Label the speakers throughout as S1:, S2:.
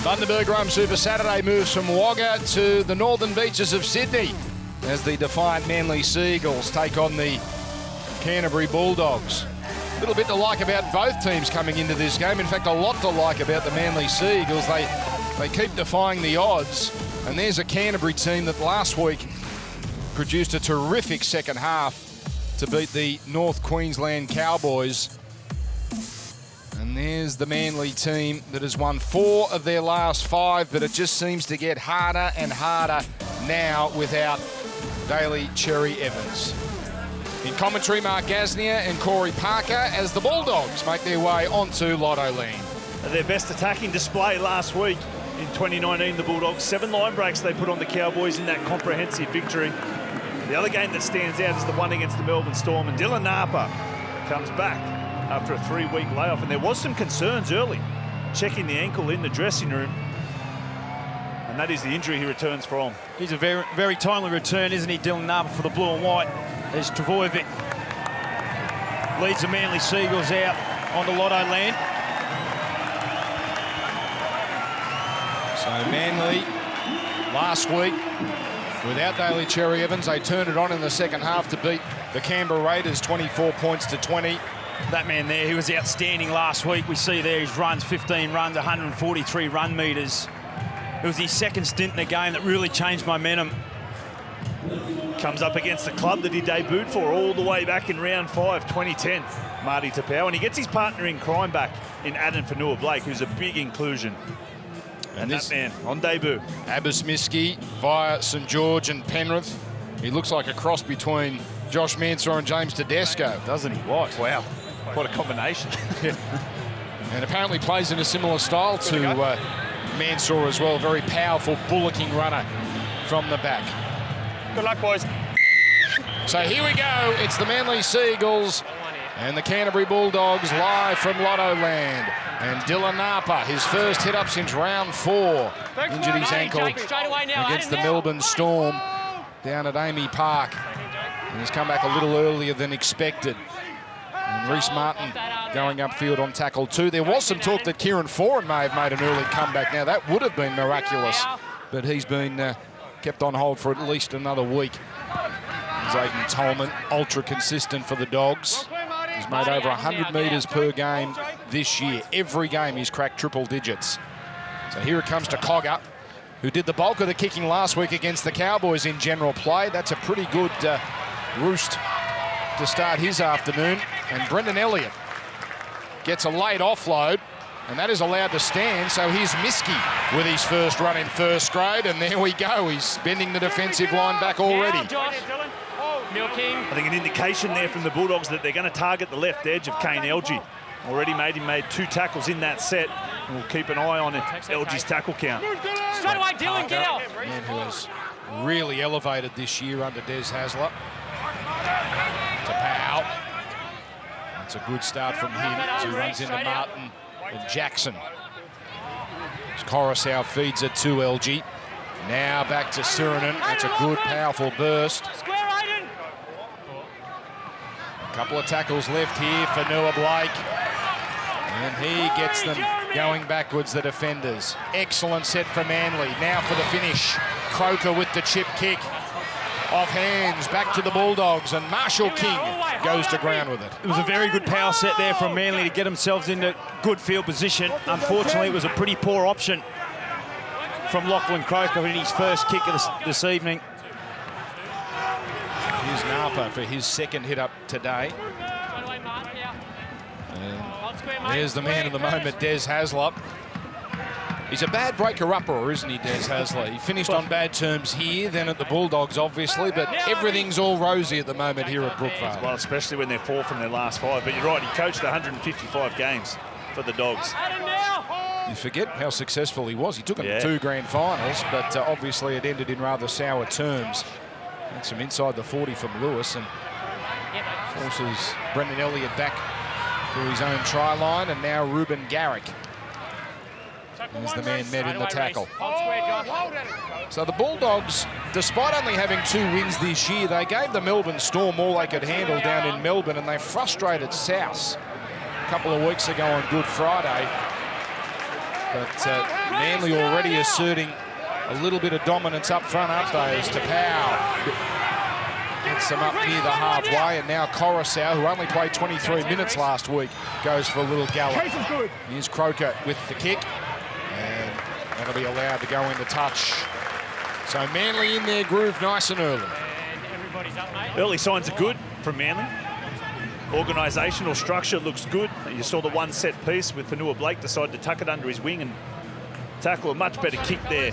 S1: Bundaberg Rome Super Saturday moves from Wagga to the northern beaches of Sydney as the defiant Manly Seagulls take on the Canterbury Bulldogs. A little bit to like about both teams coming into this game. In fact, a lot to like about the Manly Seagulls. They keep defying the odds. And there's a Canterbury team that last week produced a terrific second half to beat the North Queensland Cowboys. And there's the Manly team that has won 4 of their last 5, but it just seems to get harder and harder now without Daly Cherry Evans. In commentary, Mark Gasnier and Corey Parker as the Bulldogs make their way onto Lotto Land.
S2: Their best attacking display last week in 2019, the Bulldogs. 7 line breaks they put on the Cowboys in that comprehensive victory. The other game that stands out is the one against the Melbourne Storm, and Dylan Napa comes back after a 3-week layoff, and there was some concerns early, checking the ankle in the dressing room, and that is the injury he returns from.
S3: He's a very, very timely return, isn't he, Dylan Napa, for the blue and white, as Travojevic leads the Manly Seagulls out onto Lotto Land.
S1: So Manly, last week, without Daly Cherry Evans, they turned it on in the second half to beat the Canberra Raiders 24 points to 20.
S3: That man there, he was outstanding last week. We see there his runs, 15 runs, 143 run metres. It was his second stint in the game that really changed momentum.
S2: Comes up against the club that he debuted for all the way back in round 5, 2010, Marty Tapau, and he gets his partner in crime back in Adam Fanua-Blake, who's a big inclusion. And that man on debut.
S1: Abasmiski via St George and Penrith. He looks like a cross between Josh Mansour and James Tedesco.
S2: Doesn't he? What? Wow. What a combination.
S1: And apparently plays in a similar style to Mansour as well. Very powerful bullocking runner from the back.
S4: Good luck, boys.
S1: So here we go. It's the Manly Seagulls and the Canterbury Bulldogs live from Lotto Land. And Dylan Napa, his first hit up since round 4, injured his ankle against the Melbourne Storm down at Amy Park. And he's come back a little earlier than expected. And Reece Martin going upfield on tackle 2. There was some talk that Kieran Foran may have made an early comeback. Now, that would have been miraculous, but he's been kept on hold for at least another week. Zayden Tolman, ultra consistent for the Dogs. He's made over 100 metres per game this year. Every game he's cracked triple digits. So here it comes to Cogger, who did the bulk of the kicking last week against the Cowboys in general play. That's a pretty good roost to start his afternoon. And Brendan Elliott gets a late offload, and that is allowed to stand. So here's Miski with his first run in first grade, and there we go. He's bending the defensive line back already.
S2: I think an indication there from the Bulldogs that they're going to target the left edge of Kane Elgey. Already made 2 tackles in that set, and we'll keep an eye on Elgey's tackle count.
S4: Straight away, Dylan, get out.
S1: Man who has really elevated this year under Des Hasler. Tapau. That's a good start from him as he runs into Martin and Jackson. Coruscant feeds it to LG. Now back to Sirinen. That's a good, powerful burst. A couple of tackles left here for Fanua-Blake. And he gets them going backwards, the defenders. Excellent set for Manly. Now for the finish. Croker with the chip kick. Off hands, back to the Bulldogs, and Marshall King goes to ground with it.
S3: It was a very good power set there from Manly to get themselves into good field position. Unfortunately, it was a pretty poor option from Lachlan Croker in his first kick of this evening.
S1: Here's Napa for his second hit up today. And there's the man of the moment, Des Hasler. He's a bad breaker-upper, isn't he, Des Hasler? He finished on bad terms here, then at the Bulldogs, obviously, but everything's all rosy at the moment here at Brookvale.
S2: Well, especially when they're 4 from their last 5. But you're right, he coached 155 games for the Dogs.
S1: You forget how successful he was. He took them to 2 grand finals, but obviously it ended in rather sour terms. And some inside the 40 from Lewis, and forces Brendan Elliott back to his own try line, and now Ruben Garrick is the man met in the tackle. So the Bulldogs, despite only having 2 wins this year, they gave the Melbourne Storm all they could handle down in Melbourne, and they frustrated South a couple of weeks ago on Good Friday. But Manly already asserting a little bit of dominance up front, aren't they, as Tapau gets them up near the halfway, and now Coruscant, who only played 23 minutes last week, goes for a little gallop. Here's Croker with the kick, and that'll be allowed to go into touch. So Manly in their groove nice and early.
S2: Early signs are good from Manly. Organisational structure looks good. You saw the one set piece with Fanua Blake decide to tuck it under his wing and tackle a much better kick there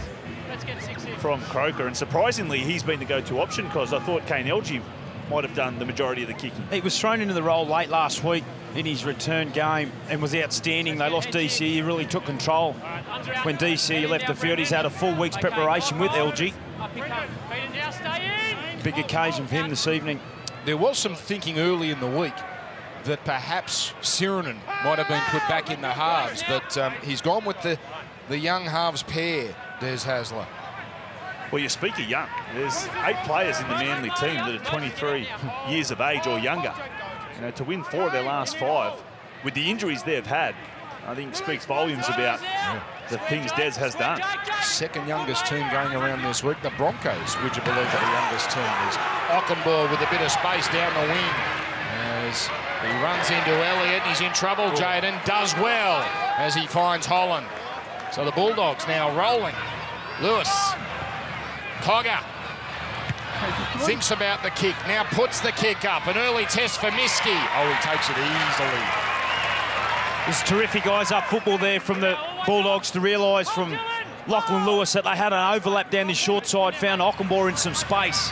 S2: from Croker. And surprisingly, he's been the go-to option, because I thought Kane Elgey might have done the majority of the kicking.
S3: He was thrown into the role late last week in his return game and was outstanding. They lost DC. He really took control when DC left the field. He's had a full week's preparation with Elgey. Big occasion for him this evening.
S1: There was some thinking early in the week that perhaps Sirinen might have been put back in the halves, but he's gone with the young halves pair, Des Hasler.
S2: Well, you speak of young. There's 8 players in the Manly team that are 23 years of age or younger. You know, to win 4 of their last 5, with the injuries they've had, I think speaks volumes about the things Des has done.
S1: Second youngest team going around this week. The Broncos, would you believe, are the youngest team. There's Ockenbaugh with a bit of space down the wing as he runs into Elliott. He's in trouble. Jaden does well as he finds Holland. So the Bulldogs now rolling. Lewis. Cogger thinks about the kick, now puts the kick up. An early test for Miski. Oh, he takes it easily.
S3: There's terrific eyes-up football there from the Bulldogs to realise from Lachlan Lewis that they had an overlap down his short side, found Ockenbaugh in some space.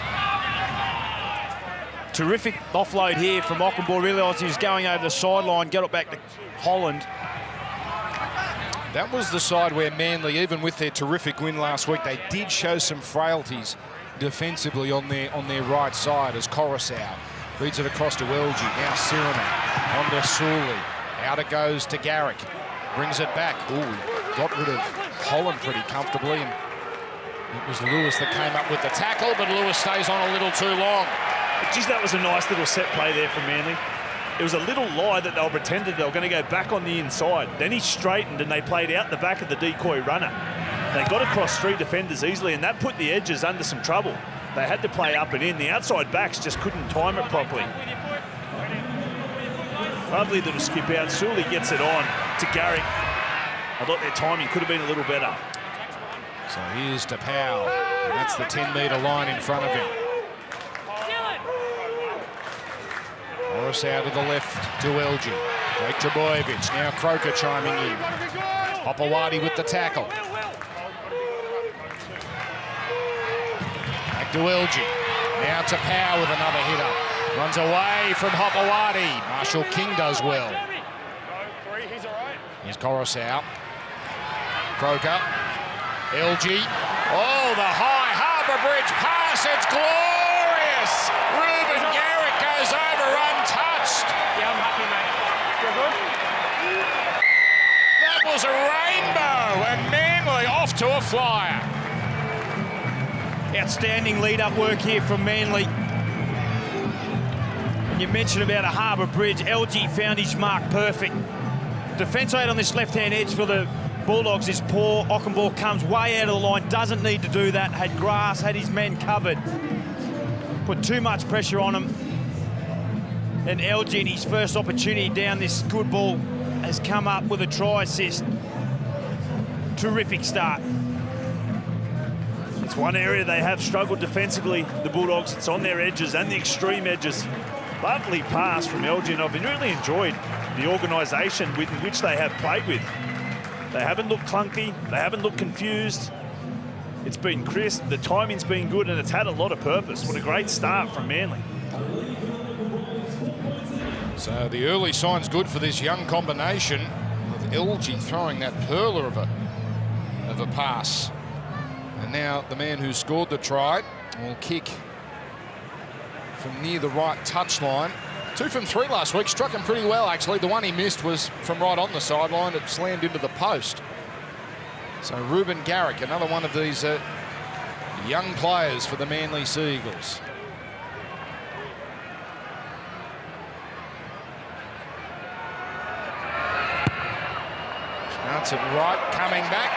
S3: Terrific offload here from Ockenbaugh, realised he was going over the sideline, got it back to Holland.
S1: That was the side where Manly, even with their terrific win last week, they did show some frailties defensively on their right side as Coruscant feeds it across to Elgey. Now Sirinen on to Sully. Out it goes to Garrick. Brings it back. Ooh, got rid of Holland pretty comfortably, and it was Lewis that came up with the tackle, but Lewis stays on a little too long.
S2: Geez, that was a nice little set play there from Manly. It was a little lie that they were pretended they were going to go back on the inside. Then he straightened and they played out the back of the decoy runner. They got across 3 defenders easily, and that put the edges under some trouble. They had to play up and in. The outside backs just couldn't time it properly. Lovely little skip out. Sully gets it on to Garrick. I thought their timing could have been a little better.
S1: So here's to Powell. And that's the 10-metre line in front of him. Morris out to the left to Elgey. Jake Trebojevic, now Croker chiming in. Hopewadi with the tackle. Back to Elgey. Now to Powell with another hitter. Runs away from Hopewadi. Marshall King does well. Here's Coruscant. Croker. Elgey. Oh, the high Harbour Bridge pass. It's glorious. Reuben Garrick goes over untouched.
S4: Yeah, I'm happy, mate. You're good?
S1: That was a rainbow, and Manly off to a flyer.
S3: Outstanding lead-up work here from Manly. And you mentioned about a Harbour Bridge. Elgey found his mark perfect. Defence aid on this left-hand edge for the Bulldogs is poor. Ockenbaugh comes way out of the line, doesn't need to do that. Had grass, had his men covered. Put too much pressure on him. And Elgey, in his first opportunity down this good ball, has come up with a try assist. Terrific start.
S2: It's one area they have struggled defensively, the Bulldogs. It's on their edges and the extreme edges. Lovely pass from Elgey, and I've really enjoyed the organisation with which they have played with. They haven't looked clunky, they haven't looked confused. It's been crisp, the timing's been good, and it's had a lot of purpose. What a great start from Manly.
S1: So the early sign's good for this young combination, with Elgey throwing that perler of a pass. And now the man who scored the try will kick from near the right touchline. 2 from 3 last week, struck him pretty well actually. The one he missed was from right on the sideline. It slammed into the post. So Reuben Garrick, another one of these young players for the Manly Seagulls. Gets it right, coming back.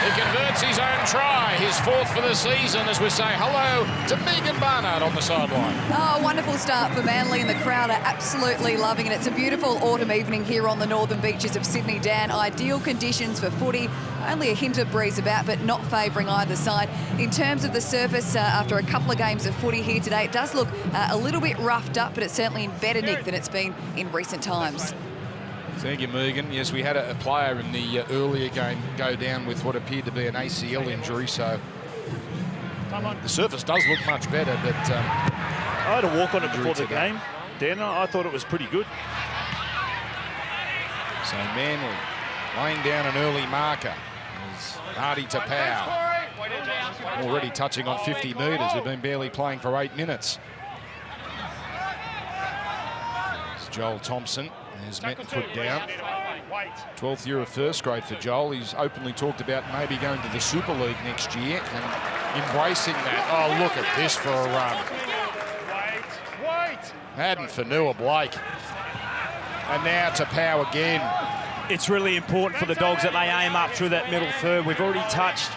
S1: He converts his own try, his 4th for the season, as we say hello to Megan Barnard on the sideline.
S5: Oh, wonderful start for Manly, and the crowd are absolutely loving it. It's a beautiful autumn evening here on the northern beaches of Sydney, Dan. Ideal conditions for footy. Only a hint of breeze about, but not favouring either side. In terms of the surface, after a couple of games of footy here today, it does look a little bit roughed up, but it's certainly in better nick than it's been in recent times.
S1: Thank you, Megan. Yes, we had a player in the earlier game go down with what appeared to be an ACL injury, so the surface does look much better, but...
S2: I had a walk on it before the game, Dan. I thought it was pretty good.
S1: So Manly laying down an early marker is Hardy to Pow. Already touching on 50 metres. We've been barely playing for 8 minutes. It's Joel Thompson. There's Met put down. 12th year of first grade for Joel. He's openly talked about maybe going to the Super League next year and embracing that. Oh, look at this for a run. Hadden for Noah Blake. And now to Pow again.
S3: It's really important for the Dogs that they aim up through that middle third. We've already touched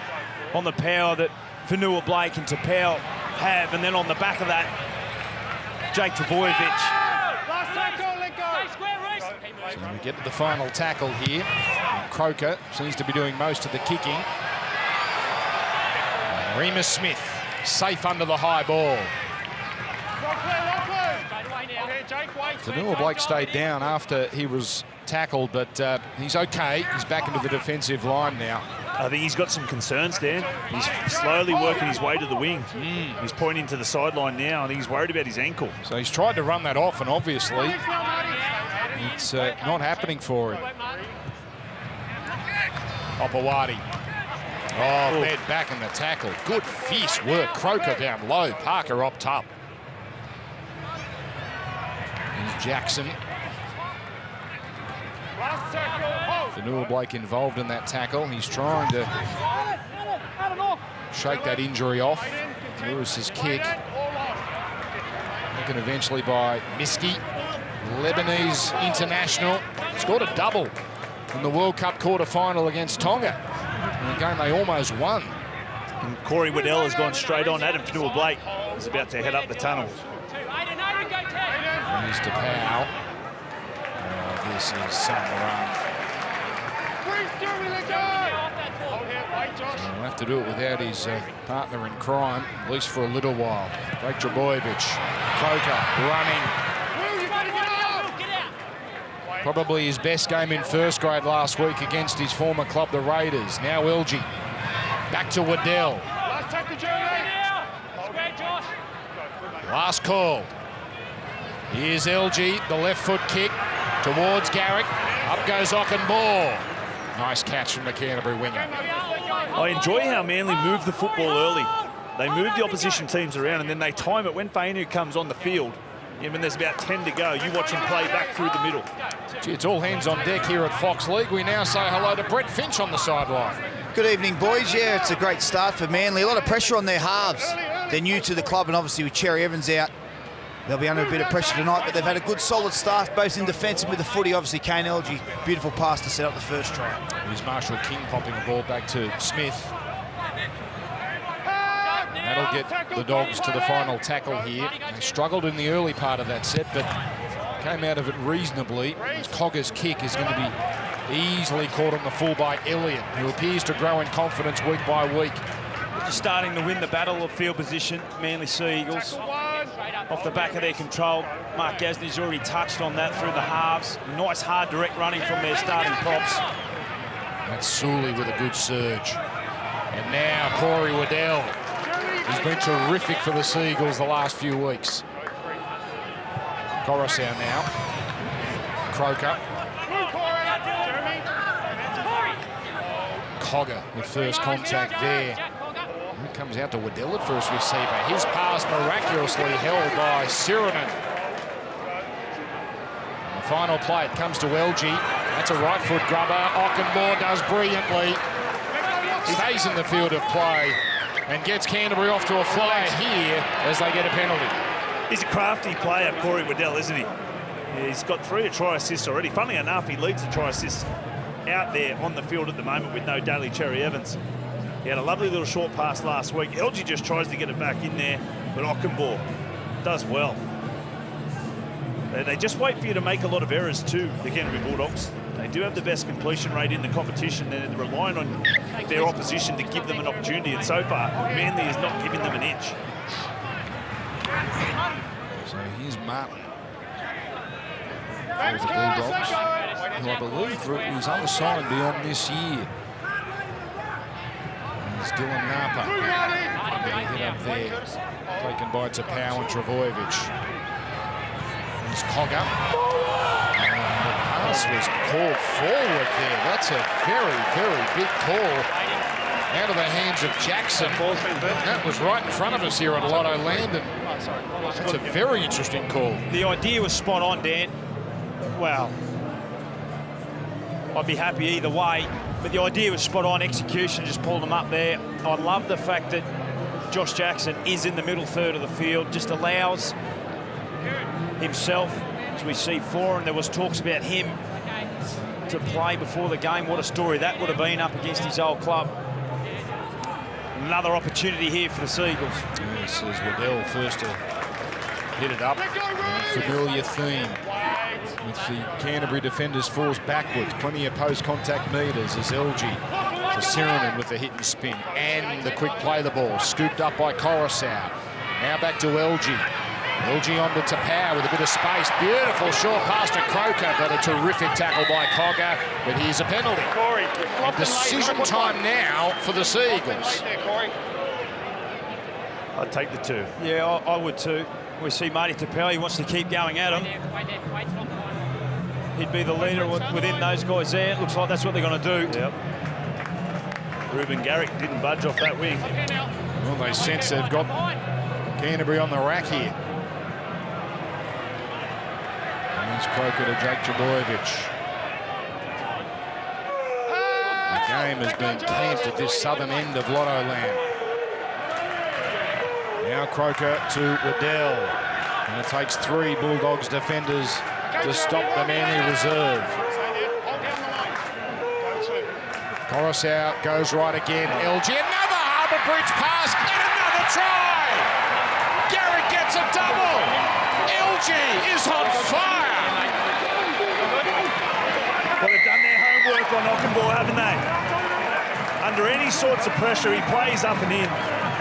S3: on the power that Fanua Blake and Tapau have, and then on the back of that, Jake Travojevic.
S1: So we get to the final tackle here. And Croker seems to be doing most of the kicking. And Remus Smith safe under the high ball. Fanua Blake stayed down after he was tackled, but he's okay. He's back into the defensive line now.
S2: I think he's got some concerns, Dan. He's slowly working his way to the wing. He's pointing to the sideline now. I think he's worried about his ankle.
S1: So he's tried to run that off, and obviously it's not happening for him. Opawati. Oh, Bed back in the tackle. Good fierce work. Croker down low. Parker up top. Here's Jackson. Fanua Blake involved in that tackle. He's trying to shake that injury off. Lewis's kick. Taken eventually by Miski. Lebanese international. Scored a double in the World Cup quarter-final against Tonga. In a game they almost won.
S2: And Corey Waddell has gone straight on. Adam Fanua Blake is about to head up the tunnel.
S1: Here's to Powell. Oh, this is some run. So he'll have to do it without his partner in crime, at least for a little while. Jake Trebojevic. Croker running. Probably his best game in first grade last week against his former club, the Raiders. Now LG. Back to Waddell. Last call. Here's LG, the left foot kick towards Garrick. Up goes Ockenbaugh. Nice catch from the Canterbury winger.
S2: I enjoy how Manly move the football early. They move the opposition teams around and then they time it when Fainu comes on the field. And when there's about 10 to go, you watch him play back through the middle.
S1: Gee, it's all hands on deck here at Fox League. We now say hello to Brett Finch on the sideline.
S6: Good evening, boys. Yeah, it's a great start for Manly. A lot of pressure on their halves. They're new to the club, and obviously with Cherry Evans out, they'll be under a bit of pressure tonight, but they've had a good, solid start, both in defence and with the footy. Obviously, Kane LG, beautiful pass to set up the first try.
S1: Here's Marshall King popping the ball back to Smith. That'll get the Dogs to the final tackle here. They struggled in the early part of that set, but came out of it reasonably. Cogger's kick is going to be easily caught on the full by Elliott, who appears to grow in confidence week by week.
S3: Just starting to win the battle of field position, Manly Sea Eagles. Off the back of their control, Mark Gasni's already touched on that through the halves. Nice hard direct running from their starting props.
S1: That's Sully with a good surge. And now Corey Waddell. He's been terrific for the Seagulls the last few weeks. Coruscant now. Croker. Cogger with first contact there. It comes out to Waddell at first receiver. His pass miraculously held by Sirinen. The final play, it comes to LG. That's a right foot grubber. Ockenbaugh does brilliantly. Stays in the field of play and gets Canterbury off to a flyer here as they get a penalty.
S2: He's a crafty player, Corey Waddell, isn't he? Yeah, he's got 3 try assists already. Funnily enough, he leads the try assists out there on the field at the moment with no Daly Cherry Evans. He had a lovely little short pass last week. LG just tries to get it back in there, but Ockenbaugh does well. They just wait for you to make a lot of errors too, the Canterbury Bulldogs. They do have the best completion rate in the competition. They're relying on their opposition to give them an opportunity, and so far, Manly is not giving them an inch.
S1: So here's Martin for the Bulldogs, who I believe was unsigned beyond this year. There's Dylan Napa. Hit up there, taken by Tapau and Travojevic. There's Cogger. And the pass was pulled forward there. That's a very, very big call out of the hands of Jackson. That was right in front of us here at Lotto Land, and that's a very interesting call.
S3: The idea was spot on, Dan. Well, I'd be happy either way, but the idea was spot on. Execution just pulled them up there. I love the fact that Josh Jackson is in the middle third of the field, just allows himself, as we see for, and there was talks about him to play before the game. What a story that would have been up against his old club. Another opportunity here for the Seagulls.
S1: Yes, as Waddell first to hit it up. Familiar theme with the Canterbury defenders forced backwards. Plenty of post-contact meters as LG to Sirinen with the hit and spin. And the quick play the ball, scooped up by Coruscant. Now back to LG. LG on to Tapau with a bit of space. Beautiful short pass to Croker, but a terrific tackle by Cogger. But here's a penalty. And decision time now for the Seagulls.
S2: I'd take the two.
S3: Yeah, I would too. We see Marty Tapau, he wants to keep going at him. He'd be the leader within those guys there. It looks like that's what they're going to do.
S2: Yep. Ruben Garrick didn't budge off that wing.
S1: Well, they sense they've got Canterbury on the rack here. Here's Croker to Jake Trbojevic. The game has been camped at this southern end of Lotto Land. Now Croker to Waddell. And it takes 3 Bulldogs defenders to stop the Manly reserve. Coruscant goes right again. LG, another Harbour Bridge pass, and another try! Garrick gets a double! LG is on fire!
S2: Well, they've done their homework on Ockenbaugh, haven't they? Under any sorts of pressure, he plays up and in.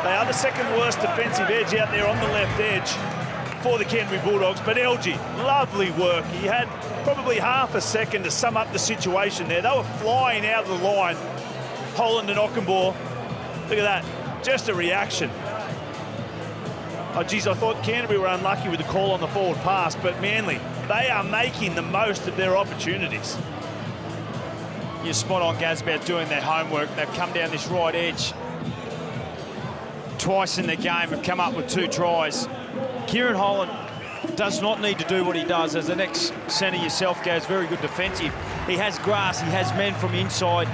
S2: They are the second worst defensive edge out there on the left edge for the Canterbury Bulldogs. But LG, lovely work. He had probably half a second to sum up the situation there. They were flying out of the line, Holland and Ockenbaugh. Look at that, just a reaction. Oh, geez, I thought Canterbury were unlucky with the call on the forward pass, but Manly, they are making the most of their opportunities.
S3: You're spot on, Gaz, about doing their homework. They've come down this right edge twice in the game, have come up with 2 tries. Kieran Holland does not need to do what he does. As the next centre yourself, Gaz, very good defensive. He has grass, he has men from inside.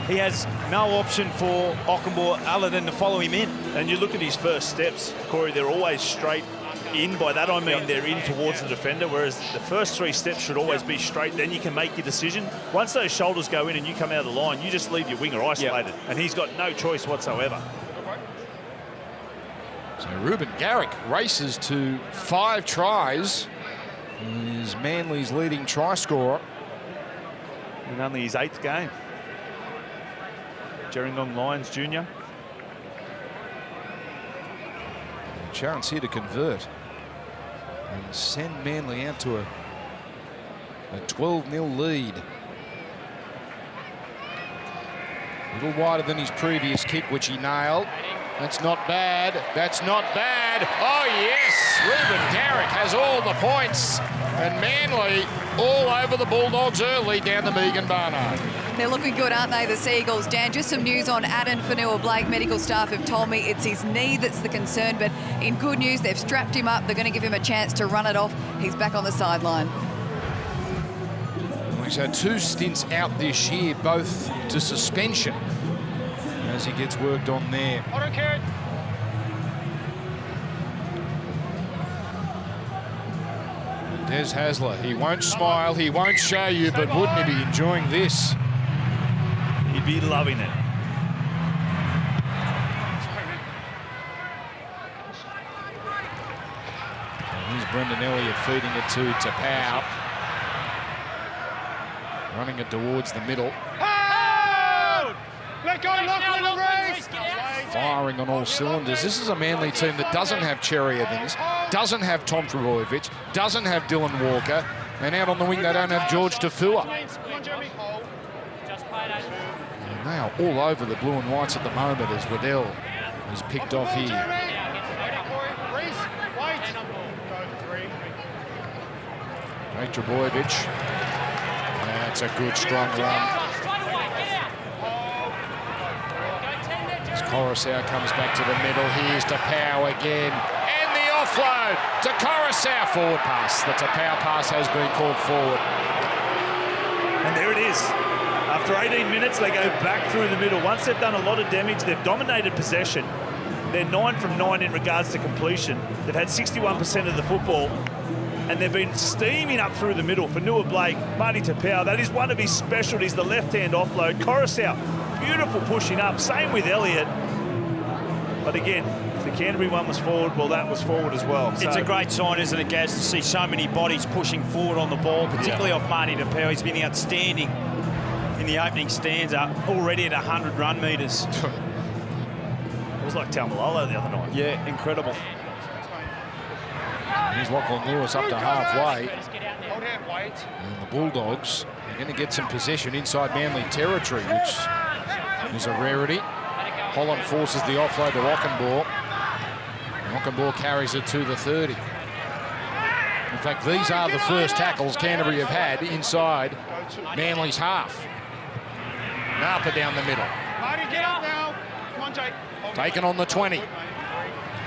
S3: He has no option for Ockenbaugh other than to follow him in.
S2: And you look at his first steps, Corey, they're always straight in. By that I mean they're in towards the defender, whereas the first 3 steps should always be straight. Then you can make your decision. Once those shoulders go in and you come out of the line, you just leave your winger isolated. And he's got no choice whatsoever.
S1: So Ruben Garrick races to 5 tries. He is Manly's leading try scorer.
S2: In only his 8th game. Gerringong Lions Jr.
S1: Chance here to convert and send Manly out to a 12-0 lead. A little wider than his previous kick, which he nailed. That's not bad. That's not bad. Oh, yes. Ruben Garrick has all the points. And Manly all over the Bulldogs early down the Megan Barnard.
S5: They're looking good, aren't they, the Seagulls? Dan, just some news on Aden Fanua-Blake. Medical staff have told me it's his knee that's the concern, but in good news, they've strapped him up. They're going to give him a chance to run it off. He's back on the sideline.
S1: He's had 2 stints out this year, both to suspension, as he gets worked on there.
S4: I don't care.
S1: Des Hasler, he won't smile, he won't show you, but wouldn't he be enjoying this?
S2: You'd be loving it.
S1: Here's Brendan Elliott feeding it to Tapau. Running it towards the middle.
S4: Let go, lock on the race.
S1: Firing on all cylinders. This is a Manly team that doesn't have Cherry Evans, doesn't have Tom Trbojevic, doesn't have Dylan Walker, and out on the wing they don't have George Tafua. And they are all over the blue and whites at the moment as Waddell is picked off here. Jake Trbojevic. That's a good, strong run. As Coruscant comes back to the middle, here's Tapau again. And the offload to Coruscant. Forward pass. The Tapau pass has been called forward.
S2: And there it is. After 18 minutes, they go back through the middle. Once they've done a lot of damage, they've dominated possession. They're 9 from 9 in regards to completion. They've had 61% of the football. And they've been steaming up through the middle for Noah Blake, Marty Tapau. That is one of his specialties, the left-hand offload. Coruscant, beautiful pushing up. Same with Elliott. But again, if the Canterbury one was forward, well, that was forward as well.
S3: It's a great sign, isn't it, Gaz, to see so many bodies pushing forward on the ball, particularly off Marty Tapau. He's been outstanding in the opening stanza, already at 100 run metres.
S2: It was like Taumalolo the other night.
S3: Yeah, incredible.
S1: Here's Lachlan Lewis up to halfway. And the Bulldogs are going to get some possession inside Manly territory, which is a rarity. Holland forces the offload to Ockenbaugh. Ockenbaugh carries it to the 30. In fact, these are the first tackles Canterbury have had inside Manly's half. Napa down the middle.
S4: Get up now. Come on, Jake.
S1: Taken on the 20.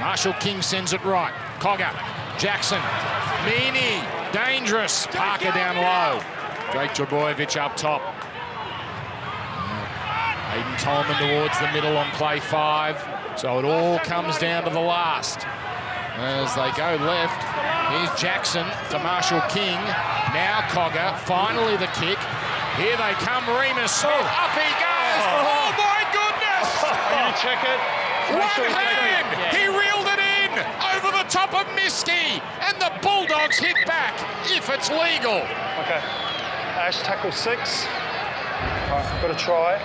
S1: Marshall King sends it right. Cogger. Jackson. Meany. Dangerous. Parker down low. Jake Trbojevic up top. Hayden Tolman towards the middle on play 5. So it all comes down to the last. As they go left, here's Jackson to Marshall King. Now Cogger. Finally the kick. Here they come. Remus Smith. Up he goes. Oh my goodness!
S4: You check it.
S1: One hand. He reeled it in over the top of Miskey, and the Bulldogs hit back if it's legal.
S4: Okay. Ash tackle 6. All right, got a try.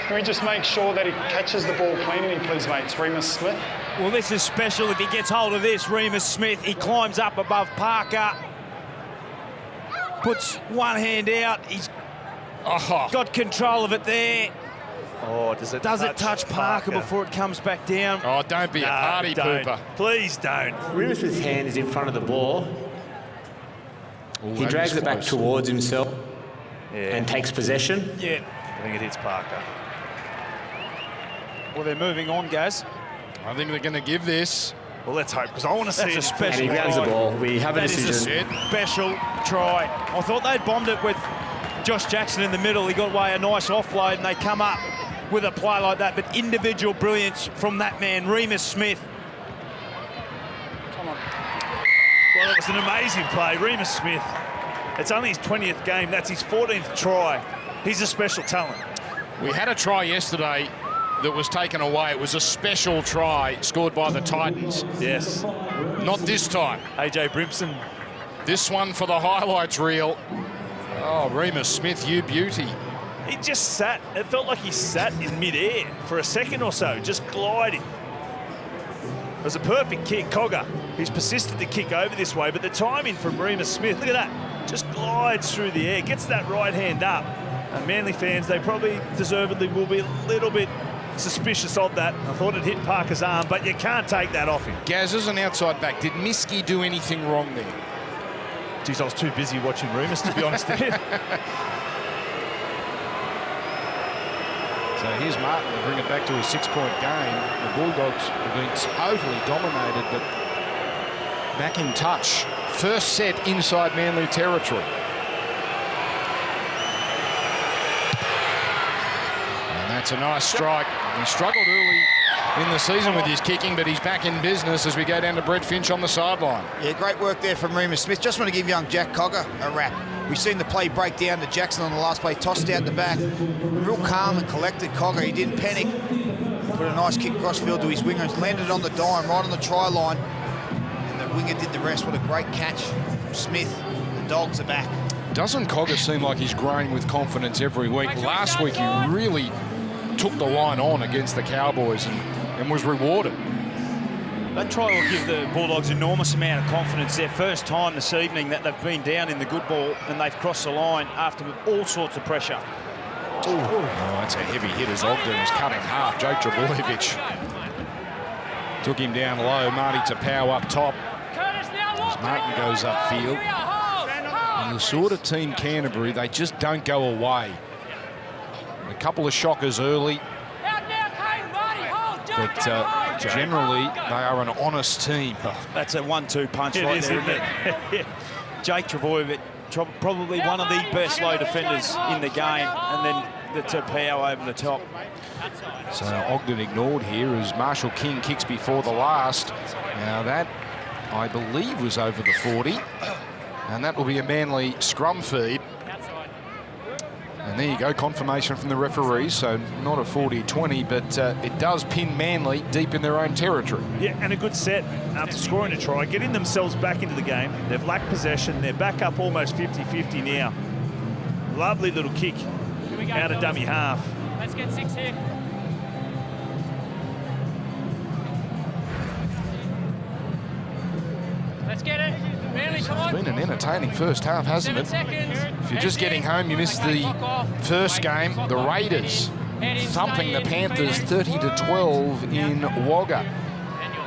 S4: Can we just make sure that he catches the ball cleanly, please, mate? It's Remus Smith.
S3: Well, this is special if he gets hold of this. Remus Smith, he climbs up above Parker. Puts one hand out. He's got control of it there.
S2: Oh, does it
S3: touch Parker before it comes back down?
S1: Oh, don't be a party pooper.
S2: Please don't.
S7: Remus Smith's hand is in front of the ball.
S1: Ooh,
S7: He drags it back towards himself and takes possession.
S3: Yeah.
S2: I think it hits Parker.
S3: Well, they're moving on, Gaz.
S1: I think they're going to give this.
S2: Well, let's hope, because I want to see
S3: That's a
S2: it.
S3: special
S7: And he grounds the
S3: try.
S7: ball. We have a
S3: That is
S7: decision.
S3: a special try. I thought they'd bombed it with Josh Jackson in the middle. He got away a nice offload, and they come up with a play like that. But individual brilliance from that man, Remus Smith.
S2: Well, it was an amazing play. Remus Smith. It's only his 20th game. That's his 14th try. He's a special talent.
S1: We had a try yesterday that was taken away. It was a special try scored by the Titans.
S2: Yes.
S1: Not this time.
S2: AJ Brimson.
S1: This one for the highlights reel. Oh, Remus Smith, you beauty.
S2: He just sat. It felt like he sat in mid-air for a second or so, just gliding. It was a perfect kick. Cogger, he's persisted to kick over this way, but the timing from Remus Smith, look at that, just glides through the air, gets that right hand up. And Manly fans, they probably deservedly will be a little bit suspicious of that. I thought it hit Parker's arm, but you can't take that off him.
S1: Gaz is an outside back. Did Miskey do anything wrong there?
S2: Geez, I was too busy watching Remus, to be honest with you.
S1: So here's Martin to bring it back to a 6-point game. The Bulldogs have been totally dominated, but back in touch. First set inside Manly territory. And that's a nice strike. He struggled early in the season with his kicking, but he's back in business as we go down to Brett Finch on the sideline.
S6: Yeah, great work there from Remus Smith. Just want to give young Jack Cogger a wrap. We've seen the play break down to Jackson on the last play, tossed out the back. Real calm and collected Cogger. He didn't panic. Put a nice kick across field to his winger and landed on the dime right on the try line. And the winger did the rest. What a great catch from Smith. The Dogs are back.
S1: Doesn't Cogger seem like he's growing with confidence every week? Last week he really took the line on against the Cowboys and was rewarded.
S3: That try will give the Bulldogs enormous amount of confidence. Their first time this evening that they've been down in the good ball and they've crossed the line after all sorts of pressure.
S1: Oh, that's a heavy hit as Ogden was cut in half. Jake Trebojevic took him down low. Marty Tapau up top as Martin goes upfield. And the sort of team Canterbury, they just don't go away. A couple of shockers early, but generally they are an honest team.
S3: That's a 1-2 punch right there, isn't it? Jake Trebojevic, probably one of the best low defenders in the game, and then the Tapau over the top.
S1: So Ogden ignored here as Marshall King kicks before the last. Now that, I believe, was over the 40. And that will be a Manly scrum feed. And there you go, confirmation from the referees. So not a 40-20, but it does pin Manly deep in their own territory.
S2: Yeah, and a good set after scoring a try, getting themselves back into the game. They've lacked possession. They're back up almost 50-50 now. Lovely little kick out of dummy half.
S8: Let's get 6 here. Let's get it. Manly, come on.
S1: It's been an entertaining first half, hasn't it?
S8: 7 seconds.
S1: If you're just getting home, you missed the first game. The Raiders thumping the Panthers 30-12 in Wagga.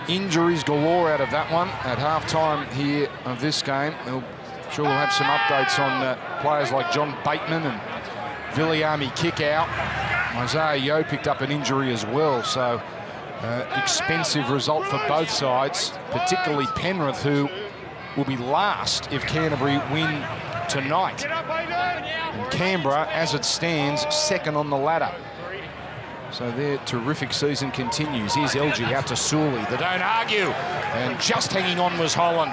S1: Injuries galore out of that one at halftime here of this game. I'm sure we'll have some updates on players like John Bateman and Viliami kick out. Isaiah Yeo picked up an injury as well, so expensive result for both sides, particularly Penrith, who will be last if Canterbury win tonight. And Canberra, as it stands, second on the ladder. So their terrific season continues. Here's LG out to Sully. They don't argue. And just hanging on was Holland.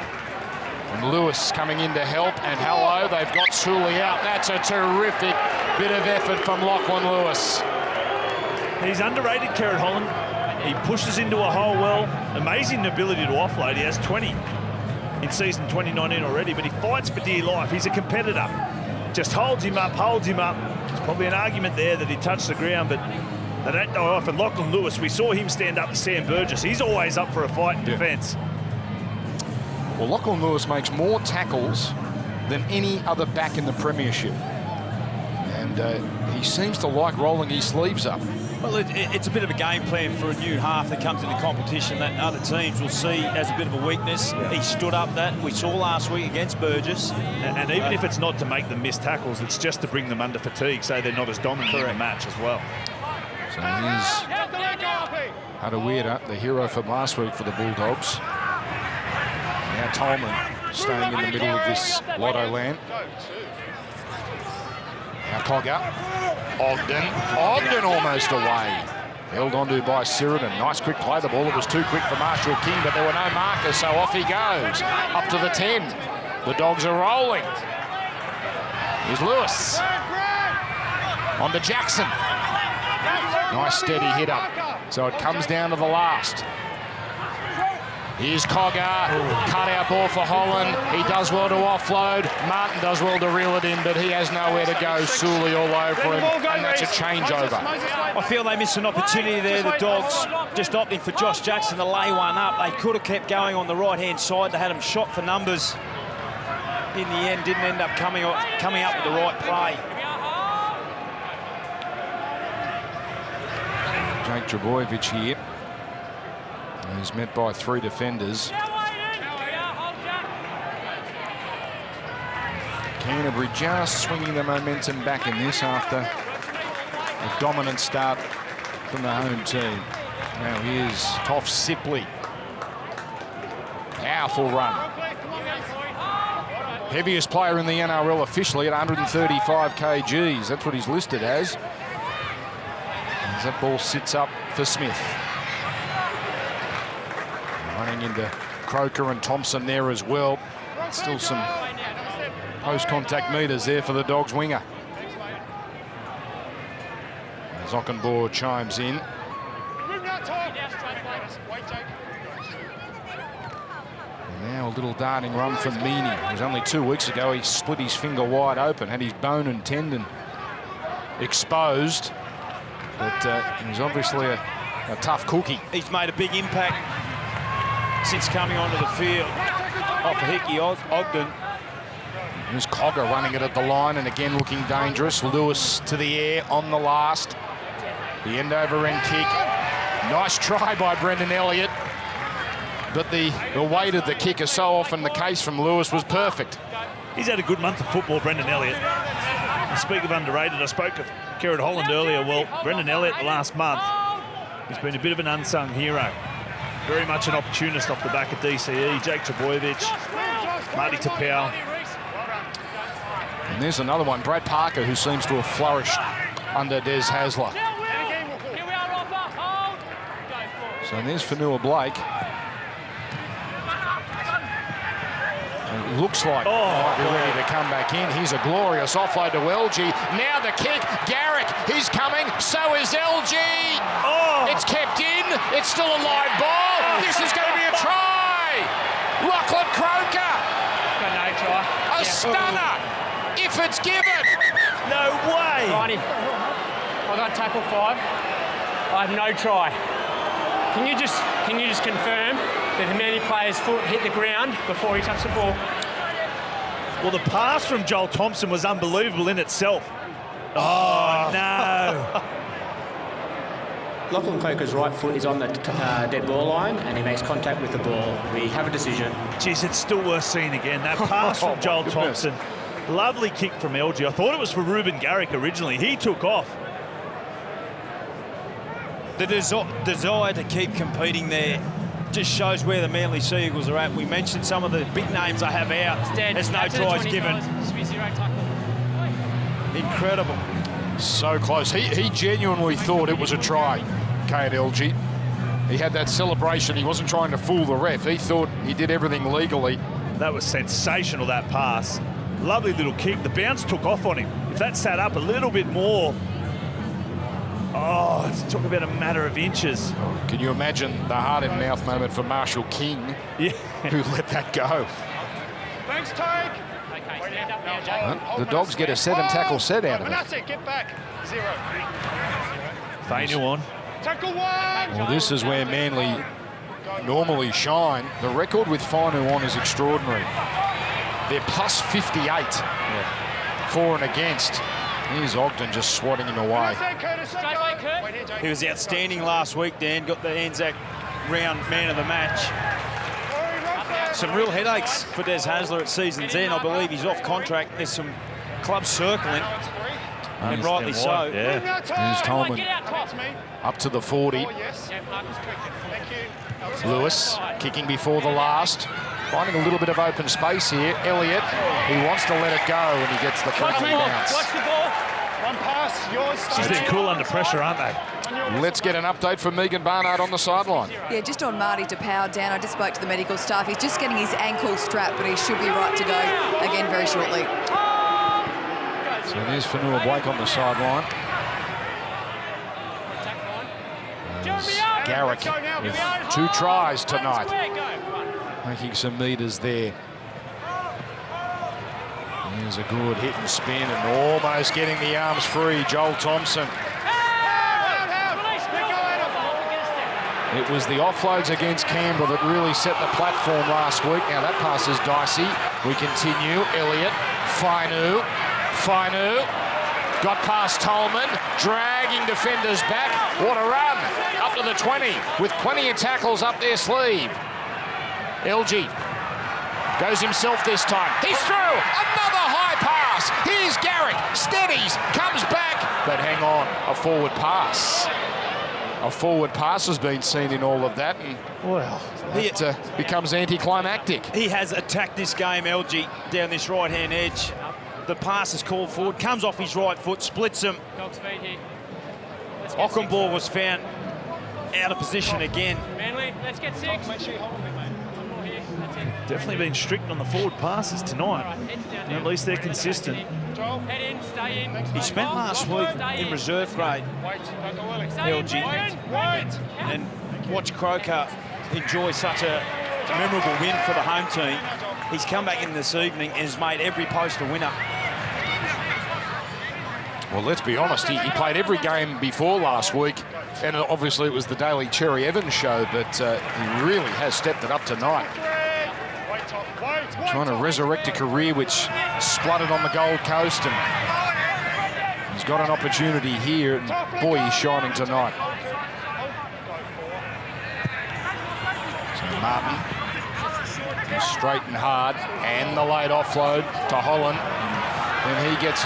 S1: And Lewis coming in to help. And hello, they've got Sully out. That's a terrific bit of effort from Lachlan Lewis.
S2: He's underrated, Kerrod Holland. He pushes into a hole well. Amazing ability to offload. He has 20 in season 2019 already, but he fights for dear life. He's a competitor. Just holds him up, holds him up. There's probably an argument there that he touched the ground, but they don't go off. And Lachlan Lewis, we saw him stand up to Sam Burgess. He's always up for a fight in defence.
S1: Well, Lachlan Lewis makes more tackles than any other back in the Premiership. And he seems to like rolling his sleeves up.
S3: Well, it's a bit of a game plan for a new half that comes into competition that other teams will see as a bit of a weakness. He stood up that we saw last week against Burgess.
S2: And even if it's not to make them miss tackles, it's just to bring them under fatigue so they're not as dominant in the match as well.
S1: So here's Adewira, the hero from last week for the Bulldogs. Now Tolman staying in the middle of this lotto land. Now Cogger. Ogden almost away. Held onto by Sheridan. Nice quick play. The ball, it was too quick for Marshall King, but there were no markers, so off he goes. Up to the 10. The Dogs are rolling. Here's Lewis. On to Jackson. Nice steady hit up. So it comes down to the last. Here's Cogger, cut out ball for Holland. He does well to offload. Martin does well to reel it in, but he has nowhere to go. Sully all over him, and that's a changeover.
S3: I feel they missed an opportunity there, the Dogs, just opting for Josh Jackson to lay one up. They could have kept going on the right-hand side. They had him shot for numbers. In the end, didn't end up coming up with the right play.
S1: Jake Trebojevic here. He's met by 3 defenders. Canterbury just swinging the momentum back in this after a dominant start from the home team. Now here's Toff Sipley. Powerful run. Heaviest player in the NRL officially at 135 kgs. That's what he's listed as. As that ball sits up for Smith. Running into Croker and Thompson there as well. Still some post-contact meters there for the Dogs winger. As Ockenbaugh chimes in. And now a little darting run from Meaney. It was only 2 weeks ago he split his finger wide open, had his bone and tendon exposed. But he's obviously a tough cookie.
S3: He's made a big impact since coming onto the field off of Hickey Ogden.
S1: There's Cogger running it at the line and again looking dangerous. Lewis to the air on the last. The end over end kick. Nice try by Brendan Elliott. But the weight of the kick, as so often the case from Lewis, was perfect.
S2: He's had a good month of football, Brendan Elliott. And speak of underrated, I spoke of Kerrod Holland earlier. Well, Brendan Elliott the last month, he's been a bit of an unsung hero. Very much an opportunist off the back of DCE. Jake Trbojevic, Marty Tapau.
S1: And there's another one, Brad Parker, who seems to have flourished under Des Hasler. So there's Fanua Blake. And it looks like might be ready to come back in. Here's a glorious offload to LG. Now the kick, Garrick, he's coming, so is LG.
S2: Oh.
S1: It's kept in, it's still a live ball. This is going to be a try. Lachlan Croker.
S8: Got no try.
S1: A stunner, if it's given.
S2: No way.
S8: Righty. I got tackle 5. I have no try. Can you just confirm that the Manly player's foot hit the ground before he touched the ball?
S2: Well, the pass from Joel Thompson was unbelievable in itself. Oh, no.
S7: Lachlan Croker's right foot is on the dead ball line and he makes contact with the ball. We have a decision.
S2: Jeez, it's still worth seeing again. That pass from Joel Thompson. Lovely kick from LG. I thought it was for Ruben Garrick originally. He took off.
S3: The desire to keep competing there just shows where the Manly Sea Eagles are at. We mentioned some of the big names I have out. There's no tries given. Incredible.
S1: So close. He genuinely thought it was a try, KLG. He had that celebration. He wasn't trying to fool the ref. He thought he did everything legally.
S2: That was sensational, that pass. Lovely little kick. The bounce took off on him. If that sat up a little bit more, let's talk about a matter of inches.
S1: Can you imagine the heart-in-mouth moment for Marshall King, who let that go?
S4: Thanks, Tig.
S8: Okay, stand up now, Jake.
S1: The Dogs get a 7-tackle set out of it.
S4: Manasseh, get back. 0.
S2: Fainu on.
S4: Tackle 1.
S1: Well, this is where Manly normally shine. The record with Fainu on is extraordinary. They're plus 58 for and against. Here's Ogden just swatting him away.
S3: He was outstanding last week, Dan. Got the Anzac round man of the match. Some real headaches for Des Hasler at season's end. I believe he's off contract. There's some clubs circling, and rightly so.
S2: Yeah.
S1: Here's Tolman up to the 40. Lewis kicking before the last. Finding a little bit of open space here. Elliott, he wants to let it go and he gets the friendly bounce.
S8: Watch the ball.
S4: One pass, yours.
S2: They're cool under pressure, aren't they?
S1: Let's get an update from Megan Barnard on the sideline.
S5: Yeah, just on Marty Tapau, Dan, I just spoke to the medical staff. He's just getting his ankle strapped, but he should be right to go again very shortly.
S1: So there's Fanua Blake on the sideline. Garrick with 2 tries tonight. Making some meters there. Here's a good hit and spin and almost getting the arms free, Joel Thompson. It was the offloads against Canberra that really set the platform last week. Now that pass is dicey. We continue. Elliott, Fainu, got past Tolman, dragging defenders back. What a run, up to the 20, with plenty of tackles up their sleeve. LG goes himself this time. He's through, another high pass. Here's Garrick, steadies, comes back, but hang on, a forward pass. A forward pass has been seen in all of that, and it becomes anticlimactic.
S3: He has attacked this game, LG, down this right-hand edge. The pass is called forward, comes off his right foot, splits him.
S8: Dogs feet here.
S3: Ockenbaugh was found out of position again.
S8: Manly, let's get 6. One more here.
S2: Definitely been strict on the forward passes tonight. And at least they're consistent.
S3: He spent last week in reserve grade, LG, and watch Croker enjoy such a memorable win for the home team. He's come back in this evening and has made every post a winner.
S1: Well, let's be honest, he played every game before last week, and obviously it was the daily Cherry Evans show, but he really has stepped it up tonight. Trying to resurrect a career which spluttered on the Gold Coast, and he's got an opportunity here, and boy, he's shining tonight. So Martin, straight and hard, and the late offload to Holland. And he gets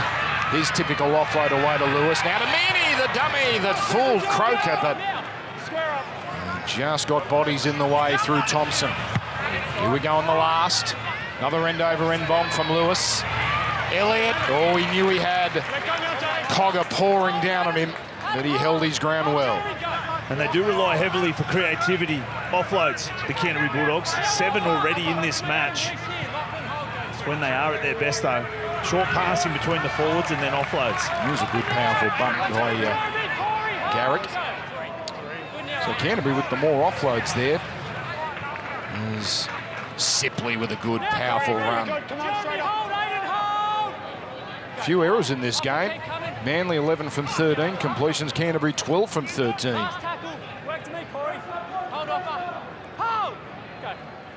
S1: his typical offload away to Lewis. Now to Manny, the dummy that fooled Croker, but he just got bodies in the way through Thompson. Here we go on the last. Another end-over-end bomb from Lewis. Elliott, oh, he knew he had Cogger pouring down on him, but he held his ground well.
S2: And they do rely heavily for creativity. Offloads, the Canterbury Bulldogs. 7 already in this match. It's when they are at their best, though. Short pass in between the forwards and then offloads.
S1: It was a good, powerful bump by Garrick. So Canterbury with the more offloads there. There's Sipley with a good, powerful run. Few errors in this game. Manly 11 from 13 completions. Canterbury 12 from 13.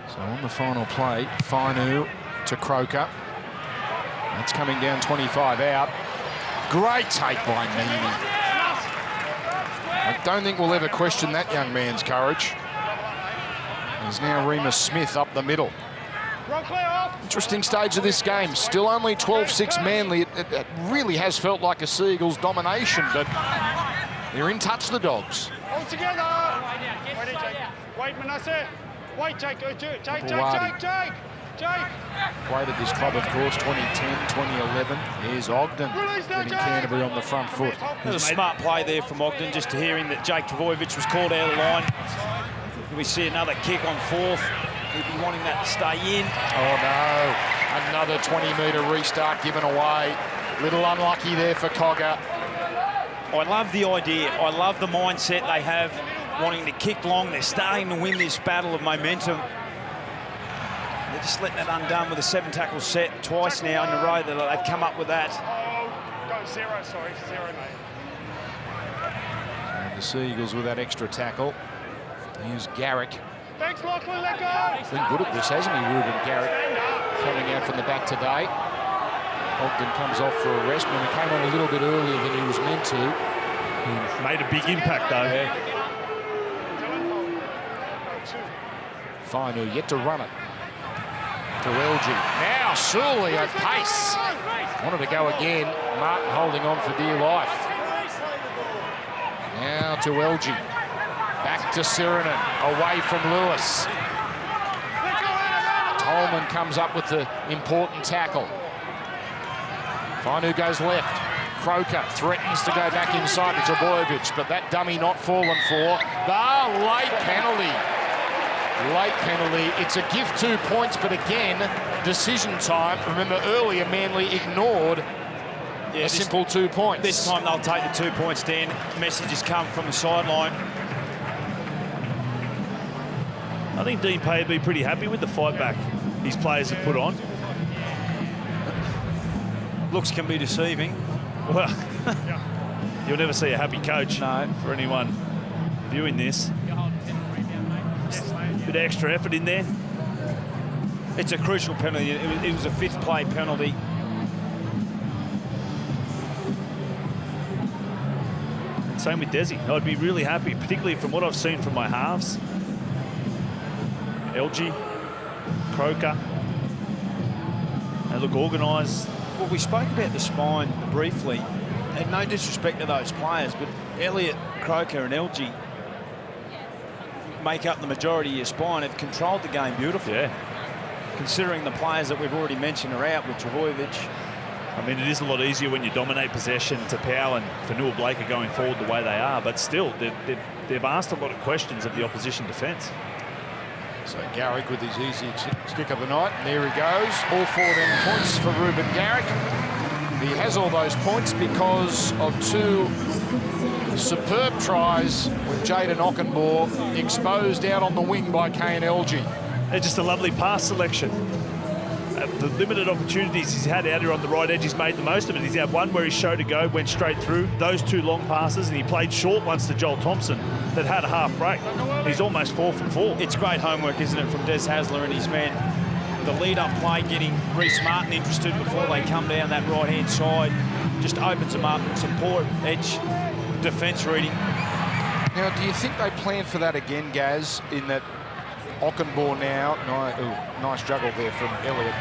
S1: So on the final play, Fainu to Croker. That's coming down 25 out. Great take by Meany. I don't think we'll ever question that young man's courage. There's now Remus Smith up the middle. Interesting stage of this game. Still only 12-6 Manly. It really has felt like a Seagulls domination, but they're in touch, the Dogs.
S4: All together. Wait, Manasseh. Wait, Jake.
S1: Played at this club, of course, 2010, 2011. Here's Ogden getting Canterbury on the front foot.
S3: It was a smart play there from Ogden, just to hearing that Jake Trbojevic was called out of the line. We see another kick on fourth. He'd be wanting that to stay in.
S1: Oh, no. Another 20-metre restart given away. Little unlucky there for Cogger.
S3: I love the idea. I love the mindset they have, wanting to kick long. They're starting to win this battle of momentum. They're just letting it undone with a 7-tackle set twice now in a row that they've come up with that.
S4: Go zero, mate.
S1: And the Seagulls with that extra tackle. Here's Garrick.
S4: Thanks, Lachlan, let go.
S1: He's been good at this, hasn't he, Ruben Garrick? Coming out from the back today. Ogden comes off for a rest, and he came on a little bit earlier than he was meant to.
S2: Made a big impact, though.
S1: Yeah. Fainu yet to run it. To LG. Now Sully at pace. Wanted to go again. Martin holding on for dear life. Now to LG. Back to Sirinen. Away from Lewis. Tolman comes up with the important tackle. Fainu goes left. Croker threatens to go back inside to Trbojevic, but that dummy not fallen for. The late penalty. Late penalty. It's a gift 2 points, but again, decision time. Remember earlier, Manly ignored a simple 2 points.
S3: This time they'll take the 2 points, Dan. Messages come from the sideline.
S2: I think Dean Pay would be pretty happy with the fight back his players have put on.
S3: Looks can be deceiving.
S2: Well, you'll never see a happy coach.
S3: No.
S2: For anyone viewing this. Bit of extra effort in there.
S3: It's a crucial penalty. It was a 5th play penalty.
S2: Same with Desi. I'd be really happy, particularly from what I've seen from my halves. LG, Croker. They look organised.
S3: Well, we spoke about the spine briefly, and no disrespect to those players, but Elliott, Croker and LG make up the majority of your spine, have controlled the game beautifully.
S2: Yeah.
S3: Considering the players that we've already mentioned are out with Trbojevic.
S2: I mean, it is a lot easier when you dominate possession. Tapau and Fanua Blake are going forward the way they are, but still, they've asked a lot of questions of the opposition defence.
S1: So Garrick with his easy kick of the night. And there he goes. All 4 of them points for Ruben Garrick. He has all those points because of 2 superb tries with Jaden Ockenbaugh exposed out on the wing by KNLG.
S2: They're just a lovely pass selection. The limited opportunities he's had out here on the right edge, he's made the most of it. He's had one where he showed a go, went straight through, those 2 long passes, and he played short once to Joel Thompson that had a half break. He's almost 4 from 4.
S3: It's great homework, isn't it, from Des Hasler and his men. The lead-up play, getting Reece Martin interested before they come down that right-hand side, just opens them up. Some poor edge defence reading.
S1: Now, do you think they plan for that again, Gaz, in that Ockenbaugh now, nice juggle there from Elliott.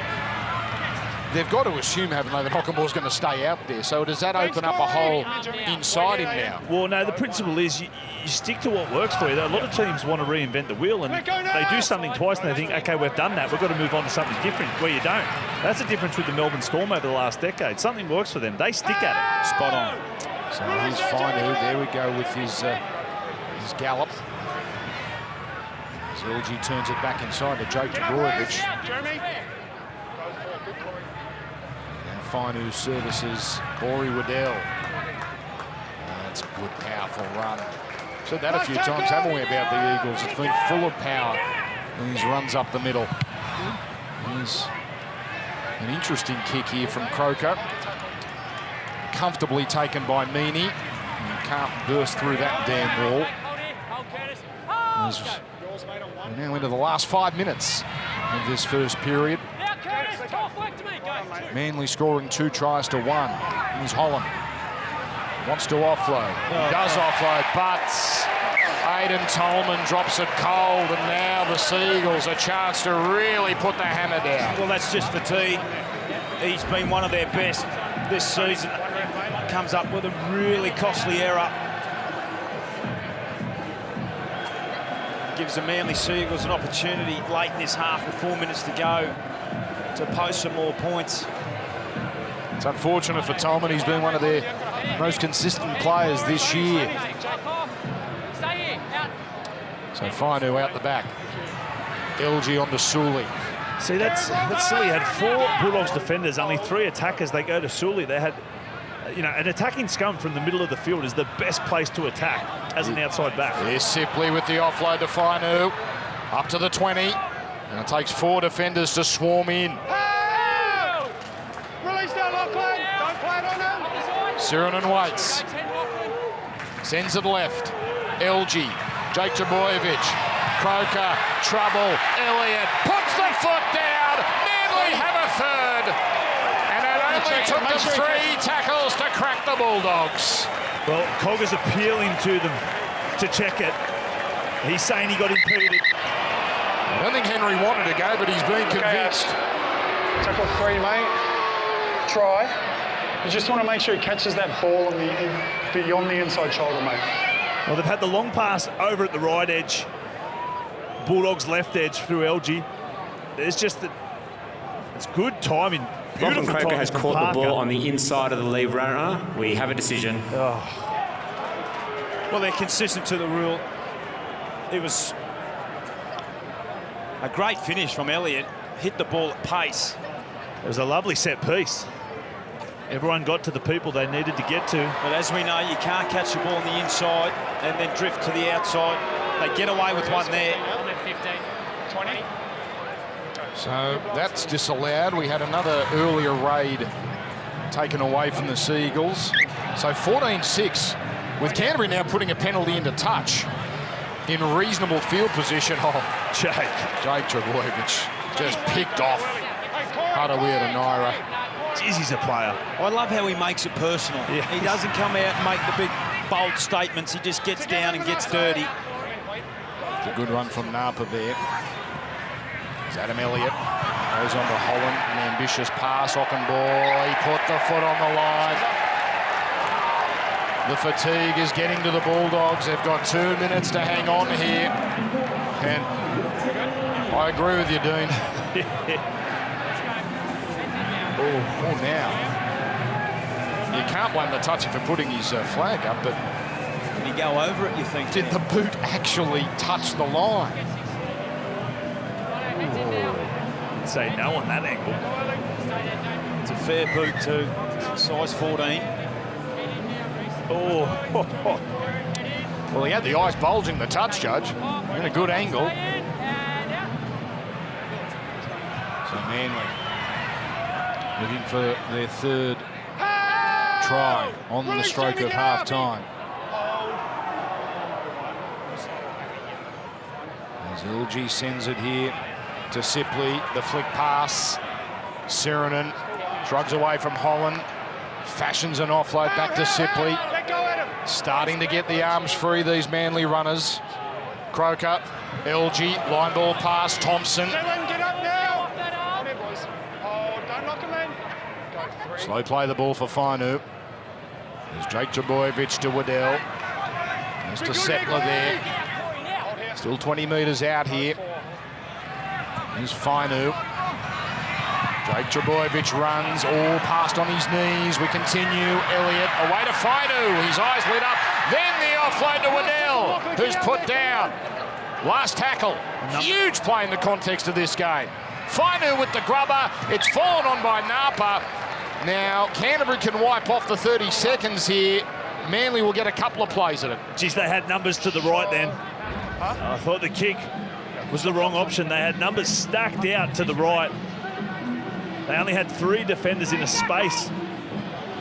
S1: They've got to assume, haven't they, that Ockenbaugh's going to stay out there. So does that open up a hole inside him now?
S2: Well, no, the principle is you stick to what works for you. A lot of teams want to reinvent the wheel, and they do something twice and they think, OK, we've done that, we've got to move on to something different, where you don't. That's the difference with the Melbourne Storm over the last decade. Something works for them. They stick at it.
S3: Spot on.
S1: So here's Finu. There we go with his gallop. As LG turns it back inside to Jake Dubrovic. Finu services Corey Waddell. That's a good, powerful run. Said that a few times, haven't we, about the Eagles? It's been full of power in these runs up the middle. Here's an interesting kick here from Croker. Comfortably taken by Meany. You can't burst through that damn wall. We're now into the last 5 minutes of this first period. Manly scoring 2 tries to 1. Here's Holland. Wants to offload. He does offload, but Aidan Tolman drops it cold, and now the Seagulls a chance to really put the hammer down.
S3: Well, that's just fatigue. He's been one of their best this season. Comes up with a really costly error. Gives the Manly Seagulls an opportunity late in this half with 4 minutes to go to post some more points.
S1: It's unfortunate for Tolman. He's been one of their most consistent players this year. So Finu out the back. LG on to Sully.
S2: See, that's silly. He had 4 Bulldogs defenders, only 3 attackers. They go to Sully. They had, an attacking scum from the middle of the field is the best place to attack as an outside back.
S1: Here's Sipley with the offload to Finu. Up to the 20. And it takes 4 defenders to swarm in.
S4: Release that Lachlan. Don't play it on him.
S1: Sirinen waits. Sends it left. LG. Jake Trbojevic. Croker. Trouble. Elliott puts the foot down. Manly have a third. And it only took them 3 tackles to crack the Bulldogs.
S2: Well, Cogger's appealing to them to check it. He's saying he got impeded.
S1: I don't think Henry wanted to go, but he's been convinced.
S4: Tackle 3, mate. Try. You just want to make sure he catches that ball beyond the inside shoulder, mate.
S2: Well, they've had the long pass over at the right edge. Bulldogs left edge through LG. There's just that. It's good timing.
S7: Lachlan
S2: Beautiful
S7: Croker
S2: timing
S7: has
S2: from
S7: caught
S2: Parker.
S7: the ball on the inside of the lead runner. We have a decision.
S3: Well, they're consistent to the rule. It was a great finish from Elliott. Hit the ball at pace.
S2: It was a lovely set piece. Everyone got to the people they needed to get to.
S3: But as we know, you can't catch the ball on the inside and then drift to the outside. They get away with one there.
S8: 15, 20.
S1: So that's disallowed. We had another earlier raid taken away from the Seagulls. So 14-6, with Canterbury now putting a penalty into touch in reasonable field position. Oh, Jake Trbojevic just picked off Hadawir to Naira.
S2: Jeez, he's a player.
S3: I love how he makes it personal. Yeah. He doesn't come out and make the big, bold statements. He just gets down and gets dirty.
S1: It's a good run from Napa there. It's Adam Elliott. Goes on to Holland. An ambitious pass. Ockenbaugh. He put the foot on the line. The fatigue is getting to the Bulldogs. They've got 2 minutes to hang on here. And I agree with you, Dean. Oh, now. You can't blame the toucher for putting his flag up, but...
S3: Did he go over it, you think?
S1: Did the boot actually touch the line?
S2: I'd say no on that angle.
S3: It's a fair boot too, size 14.
S2: Oh.
S1: Well, he had the eyes bulging the touch, Judge, in a good angle. So Manly looking for their third try on the stroke of half-time. As LG sends it here to Sipley, the flick pass. Sirenen shrugs away from Holland, fashions an offload back to Sipley. Starting to get the arms free, these Manly runners. Croker, LG, line ball pass, Thompson. Slow play the ball for Fainu. There's Jake Trbojevic to Waddell. There's to Settler there. Still 20 metres out here. Here's Fainu. Jake Trbojevic runs, all passed on his knees. We continue. Elliott away to Fainu. His eyes lit up. Then the offload to Waddell, who's put down. Last tackle. Huge play in the context of this game. Fainu with the grubber. It's fallen on by Napa. Now, Canterbury can wipe off the 30 seconds here. Manly will get a couple of plays at it.
S2: Geez, they had numbers to the right then. I thought the kick was the wrong option. They had numbers stacked out to the right. They only had 3 defenders in a space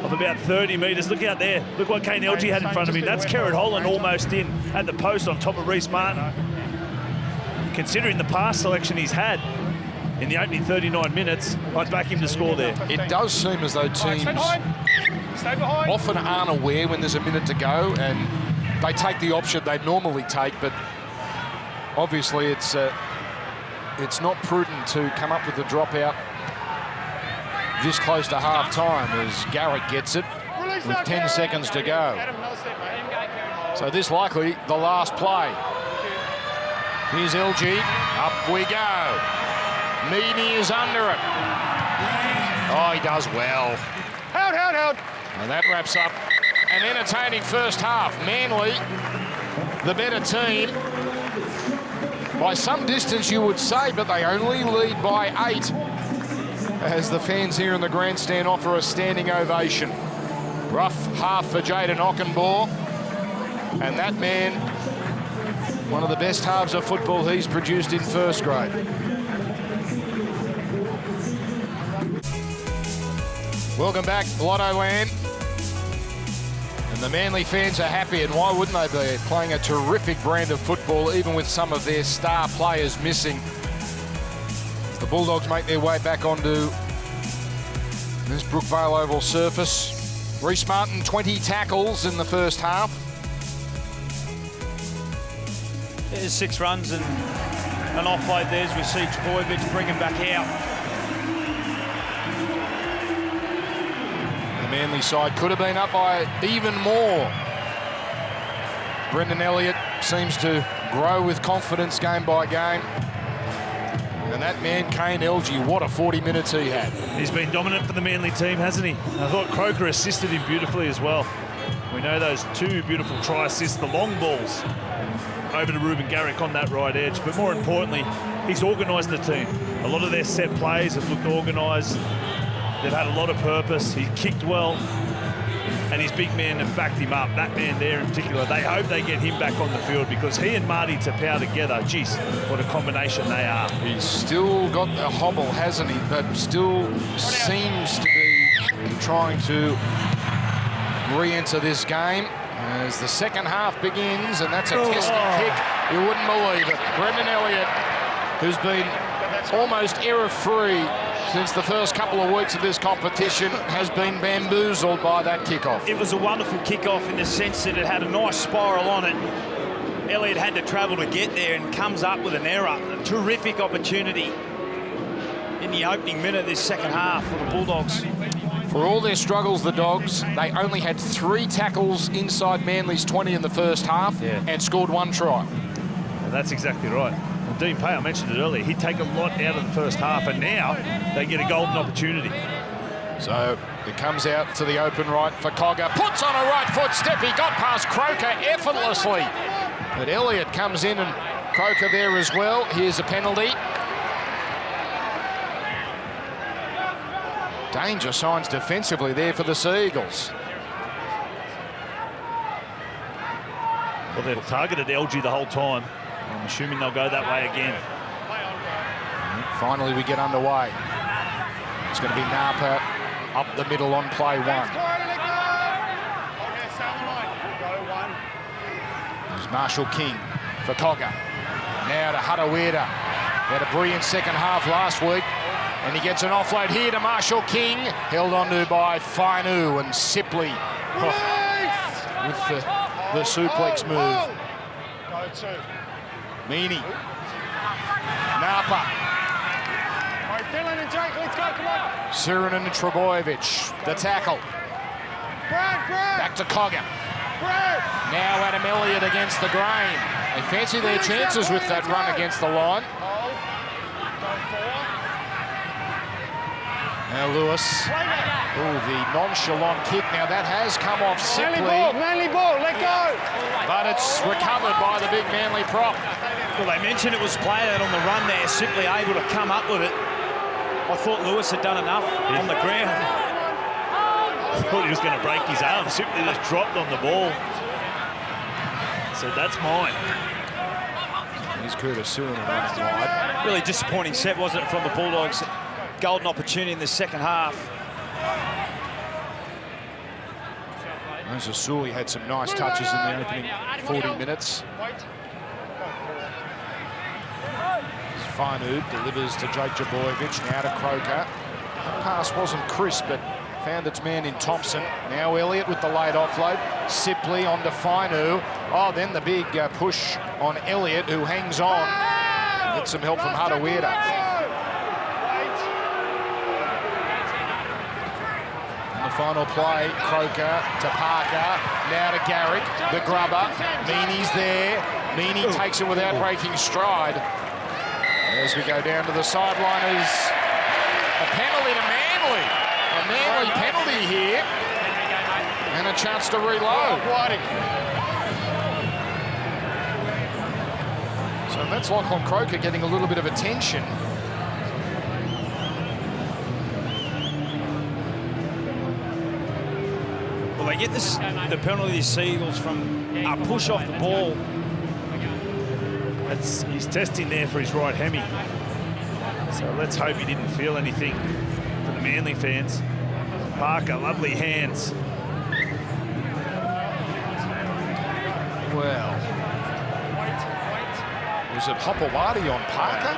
S2: of about 30 metres. Look out there. Look what Kane LG had in front of him. That's Kerrod Holland almost in at the post on top of Remus Martin. Considering the pass selection he's had in the opening 39 minutes, I'd back him to score there.
S1: It does seem as though teams often aren't aware when there's a minute to go and they take the option they'd normally take, but obviously it's not prudent to come up with the dropout this close to half-time as Garrett gets it with 10 seconds to go. So this likely the last play. Here's LG, up we go. Meany is under it. Oh, he does well.
S4: Held.
S1: And that wraps up an entertaining first half. Manly, the better team. By some distance, you would say, but they only lead by 8 as the fans here in the grandstand offer a standing ovation. Rough half for Jaden Ockenbaugh. And that man, one of the best halves of football he's produced in first grade. Welcome back, Lotto Land. And the Manly fans are happy, and why wouldn't they be? Playing a terrific brand of football, even with some of their star players missing. The Bulldogs make their way back onto this Brookvale Oval surface. Remus Martin, 20 tackles in the first half.
S3: There's 6 runs and an offload there as we see Trbojevic bring him back out.
S1: The Manly side could have been up by even more. Brendan Elliott seems to grow with confidence game by game. And that man, Kane LG, what a 40 minutes he had.
S2: He's been dominant for the Manly team, hasn't he? I thought Croker assisted him beautifully as well. We know those 2 beautiful try assists, the long balls over to Ruben Garrick on that right edge. But more importantly, he's organised the team. A lot of their set plays have looked organised. They've had a lot of purpose. He kicked well. And his big men have backed him up. That man there in particular, they hope they get him back on the field because he and Marty Tapau together, geez, what a combination they are.
S1: He's still got a hobble, hasn't he? But still seems to be trying to re-enter this game as the second half begins, and that's a testing kick. You wouldn't believe it. Brendan Elliott, who's been almost error-free since the first couple of weeks of this competition, has been bamboozled by that kickoff.
S3: It was a wonderful kickoff in the sense that it had a nice spiral on it. Elliott had to travel to get there and comes up with an error. A terrific opportunity in the opening minute of this second half for the Bulldogs.
S1: For all their struggles, the Dogs, they only had 3 tackles inside Manly's 20 in the first half and scored 1 try.
S2: And that's exactly right. Well, Dean Pay, I mentioned it earlier, he'd take a lot out of the first half, and now they get a golden opportunity.
S1: So it comes out to the open right for Cogger. Puts on a right foot step. He got past Croker effortlessly. But Elliott comes in and Croker there as well. Here's a penalty. Danger signs defensively there for the Seagulls.
S2: Well, they've targeted LG the whole time. I'm assuming they'll go that way again.
S1: Finally, we get underway. It's going to be Napa up the middle on play one. There's Marshall King for Cogger. Now to Hutaweda. Had a brilliant second half last week. And he gets an offload here to Marshall King. Held onto by Fainu and Sipley. Oh, with the suplex move. Meany. Napa. Surin and Trebojevic. The tackle. Back to Cogger. Now Adam Elliott against the grain. They fancy their chances with that run against the line. Now Lewis. Oh, the nonchalant kick. Now that has come off Sipley.
S4: Manly ball, let go.
S1: But it's recovered by the big Manly prop.
S3: Well, they mentioned it was played out on the run there. Sipley able to come up with it. I thought Lewis had done enough on the ground.
S2: I thought he was going to break his arm. Simply just dropped on the ball. So that's mine.
S1: Here's Curtis Surin running wide.
S3: Really disappointing set, wasn't it, from the Bulldogs? Golden opportunity in the second half.
S1: Moses Sully had some nice touches in the opening 40 minutes. Fainu delivers to Jake Trebojevic, now to Croker. That pass wasn't crisp, but found its man in Thompson. Now Elliott with the late offload. Sipley on to Fainu. Oh, then the big push on Elliott, who hangs on. Gets some help from Hutaweda. Final play, Croker to Parker, now to Garrick, the grubber, Meany's there, Meany takes it without breaking stride. As we go down to the sideliners, a penalty to Manly, a Manly penalty here, and a chance to reload. So that's Lachlan Croker getting a little bit of attention.
S3: Well, they get the penalty, the Seagulls, from a push off the ball.
S2: He's testing there for his right hemi. So let's hope he didn't feel anything for the Manly fans. Parker, lovely hands.
S1: Well, was it Hopewadi on Parker?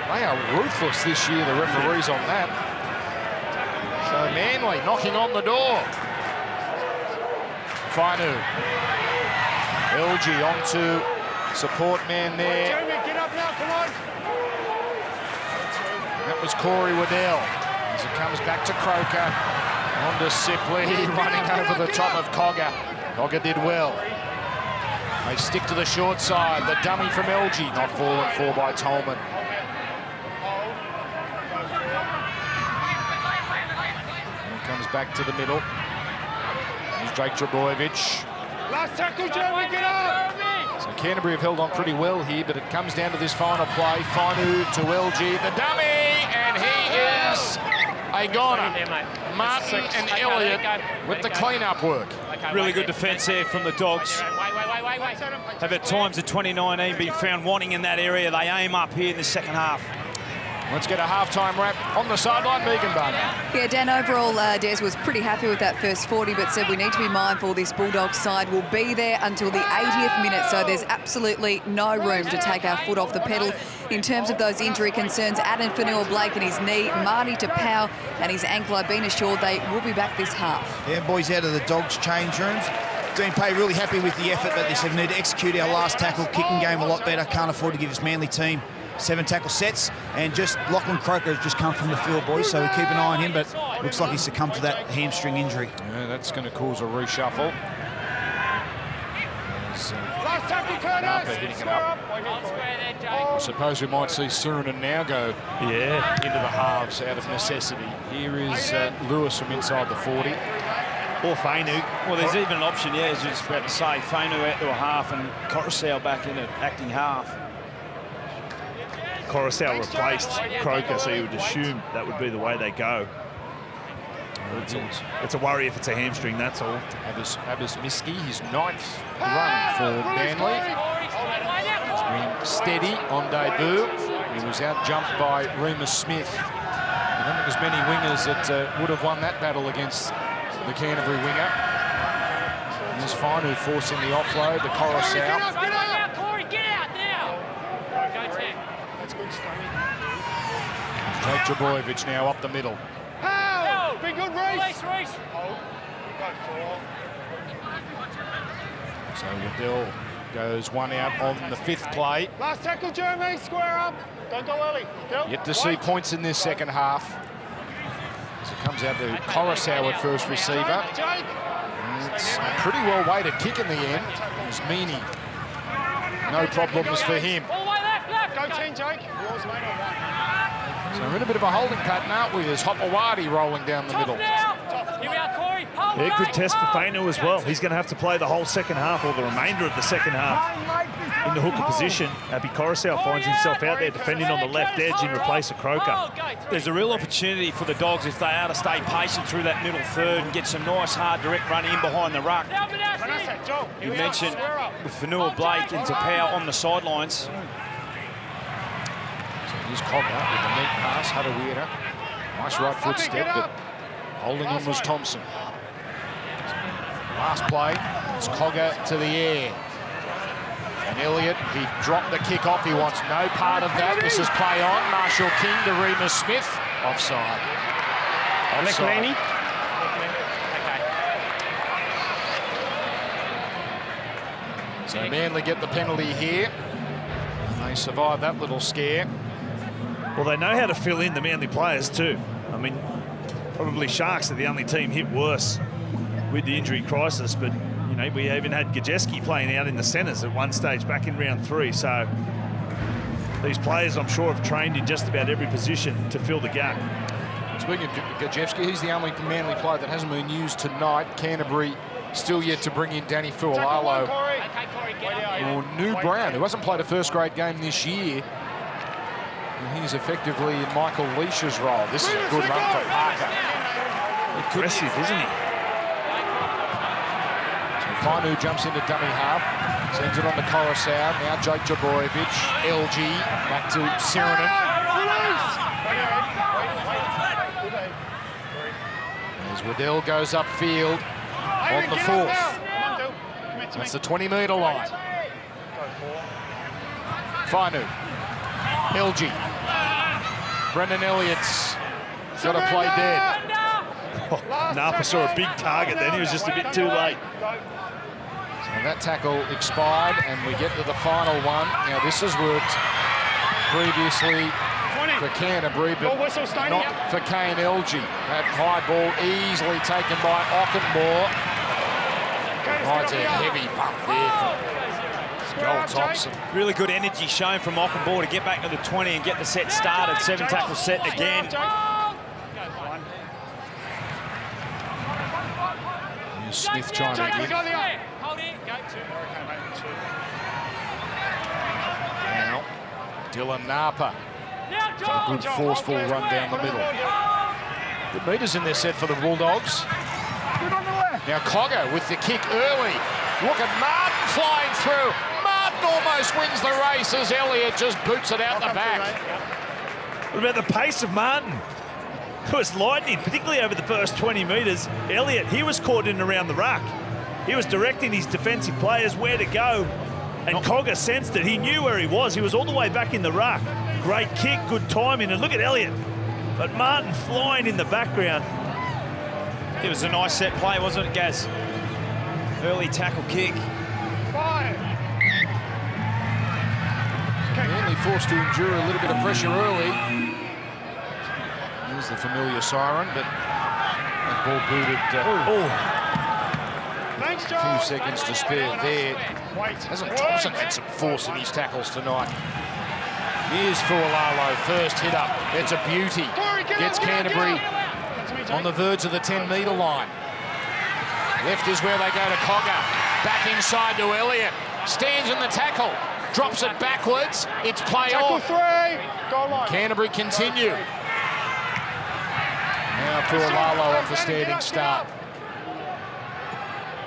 S1: They are ruthless this year, the referees on that. So Manly knocking on the door. Fainu. LG onto support man there.
S4: Get up now, come on.
S1: That was Corey Waddell. As it comes back to Croker. On to Sipley, running over the top of Cogger. Cogger did well. They stick to the short side. The dummy from LG, not fallen for by Tolman. Comes back to the middle. Here's Jake Trebojevic.
S4: Last tackle, Jeremy, get up!
S1: So Canterbury have held on pretty well here, but it comes down to this final play. Fainu to LG, the dummy, and he is a goner. Martin and Elliott with the clean-up work.
S3: Really good defence there from the Dogs. Have at times in 2019 been found wanting in that area. They aim up here in the second half.
S1: Let's get a half-time wrap on the sideline, Megan Barnett.
S5: Yeah, Dan, overall, Des was pretty happy with that first 40, but said we need to be mindful this Bulldogs side will be there until the 80th minute, so there's absolutely no room to take our foot off the pedal. In terms of those injury concerns, Adam Fanua-Blake and his knee, Marty Tapau and his ankle, I've been assured they will be back this half.
S6: Yeah, boys out of the Dogs change rooms. Dean Pay really happy with the effort, but they said we need to execute our last tackle, kicking game a lot better. Can't afford to give this Manly team 7 tackle sets, and just Lachlan Croker has just come from the field, boys, so we keep an eye on him, but looks like he's succumbed to that hamstring injury.
S1: Yeah, that's going to cause a reshuffle.
S4: Last tackle, Curtis!
S1: Hitting it up. I suppose we might see Surin now go into the halves out of necessity. Here is Lewis from inside the 40.
S2: Or Fainu.
S3: Well, there's even an option, yeah, as you're just about to say, Fainu out to a half and Coruscant back in at acting half.
S2: Coruscant replaced Croker, so you would assume that would be the way they go. It's a worry if it's a hamstring, that's all.
S1: Abbas Miski, his 9th run for Manly. He's been steady on debut. He was out-jumped by Remus Smith. I don't think there's many wingers that would have won that battle against the Canterbury winger. Here's Finu forcing the offload to Coruscant.
S8: Get out, Corey, get out now! Go, Tim.
S4: That's good,
S1: Jake Jabojevic now up the middle.
S4: How? Be good, Reece.
S8: Reece.
S1: So Waddell goes one out on the 5th play.
S4: Last tackle, Jeremy. Square up. Don't go early.
S1: Yet to see points in this second half. So it comes out to Coruscant at first receiver. It's a pretty well weighted kick in the end. It was Meany. No problems for him.
S4: Go 10, Jake. Yours, mate, on 1.
S1: So we're in a bit of a holding pattern, aren't we? There's Hopewadi rolling down the middle.
S2: Yeah, good test for Fainu as well. He's going to have to play the whole second half, or the remainder of the second half, in the hooker position. Abby Coruscant finds himself out there defending on the left edge in replace of Croker.
S3: There's a real opportunity for the Dogs if they are to stay patient through that middle third and get some nice, hard, direct running in behind the ruck. You mentioned with Fanua Blake and Tapau on the sidelines.
S1: So here's Cogger with a neat pass, Hadaweera. Nice right foot step, but holding on was Thompson. Last play, it's Cogger to the air. And Elliott, he dropped the kick off. He wants no part of that. This is play on. Marshall King to Remus Smith. Offside. Offside. So Manly get the penalty here. And they survive that little scare.
S2: Well, they know how to fill in the Manly players too. I mean, probably Sharks are the only team hit worse with the injury crisis, but you know, we even had Gajeski playing out in the centres at one stage back in round 3. So these players, I'm sure, have trained in just about every position to fill the gap.
S1: Speaking of Gajeski, he's the only Manly player that hasn't been used tonight. Canterbury still yet to bring in Danny Fualalo or New Brown, who hasn't played a first-grade game this year. And he's effectively in Michael Leish's role. This is a good run for Parker.
S2: Aggressive, isn't he?
S1: Finu jumps into dummy half, sends it on to Coruscant. Now Jake Jabojevic, LG, back to Sirenen. As Waddell goes upfield on the 4th. That's the 20-metre line. Finu, LG. Brendan Elliott's got to play dead.
S2: Oh, Napa saw a big target then. He was just a bit too late.
S1: And that tackle expired, and we get to the final one. Now, this has worked previously for Canterbury, but not for Kane LG. That high ball easily taken by Ockenbaugh. Oh, it's a heavy bump there from Joel Thompson.
S3: Really good energy shown from Ockenbaugh to get back to the 20 and get the set started. 7 tackle set again.
S1: Here's Smith trying to get. Now, Dylan Napa. A good forceful run down the middle. Good metres in their set for the Bulldogs. Now Cogger with the kick early. Look at Martin flying through. Martin almost wins the race as Elliott just boots it out the back.
S2: What about the pace of Martin? It was lightning, particularly over the first 20 metres. Elliott, he was caught in and around the ruck. He was directing his defensive players where to go. And Cogger sensed it. He knew where he was. He was all the way back in the ruck. Great kick, good timing. And look at Elliott. But Martin flying in the background.
S3: It was a nice set play, wasn't it, Gaz? Early tackle kick.
S1: Manly forced to endure a little bit of pressure early. Here's the familiar siren, but that ball booted.
S4: Thanks, Joel.
S1: A few seconds to spare there. Hasn't Thompson had some force in his tackles tonight? Here's Fualalo, first hit up. It's a beauty. Gets Canterbury on the verge of the 10-metre line. Left is where they go to Cogger. Back inside to Elliott. Stands in the tackle. drops it backwards. It's play
S4: Tackle
S1: on.
S4: 3. Goal line.
S1: Canterbury continue. Now Fualalo off a standing start.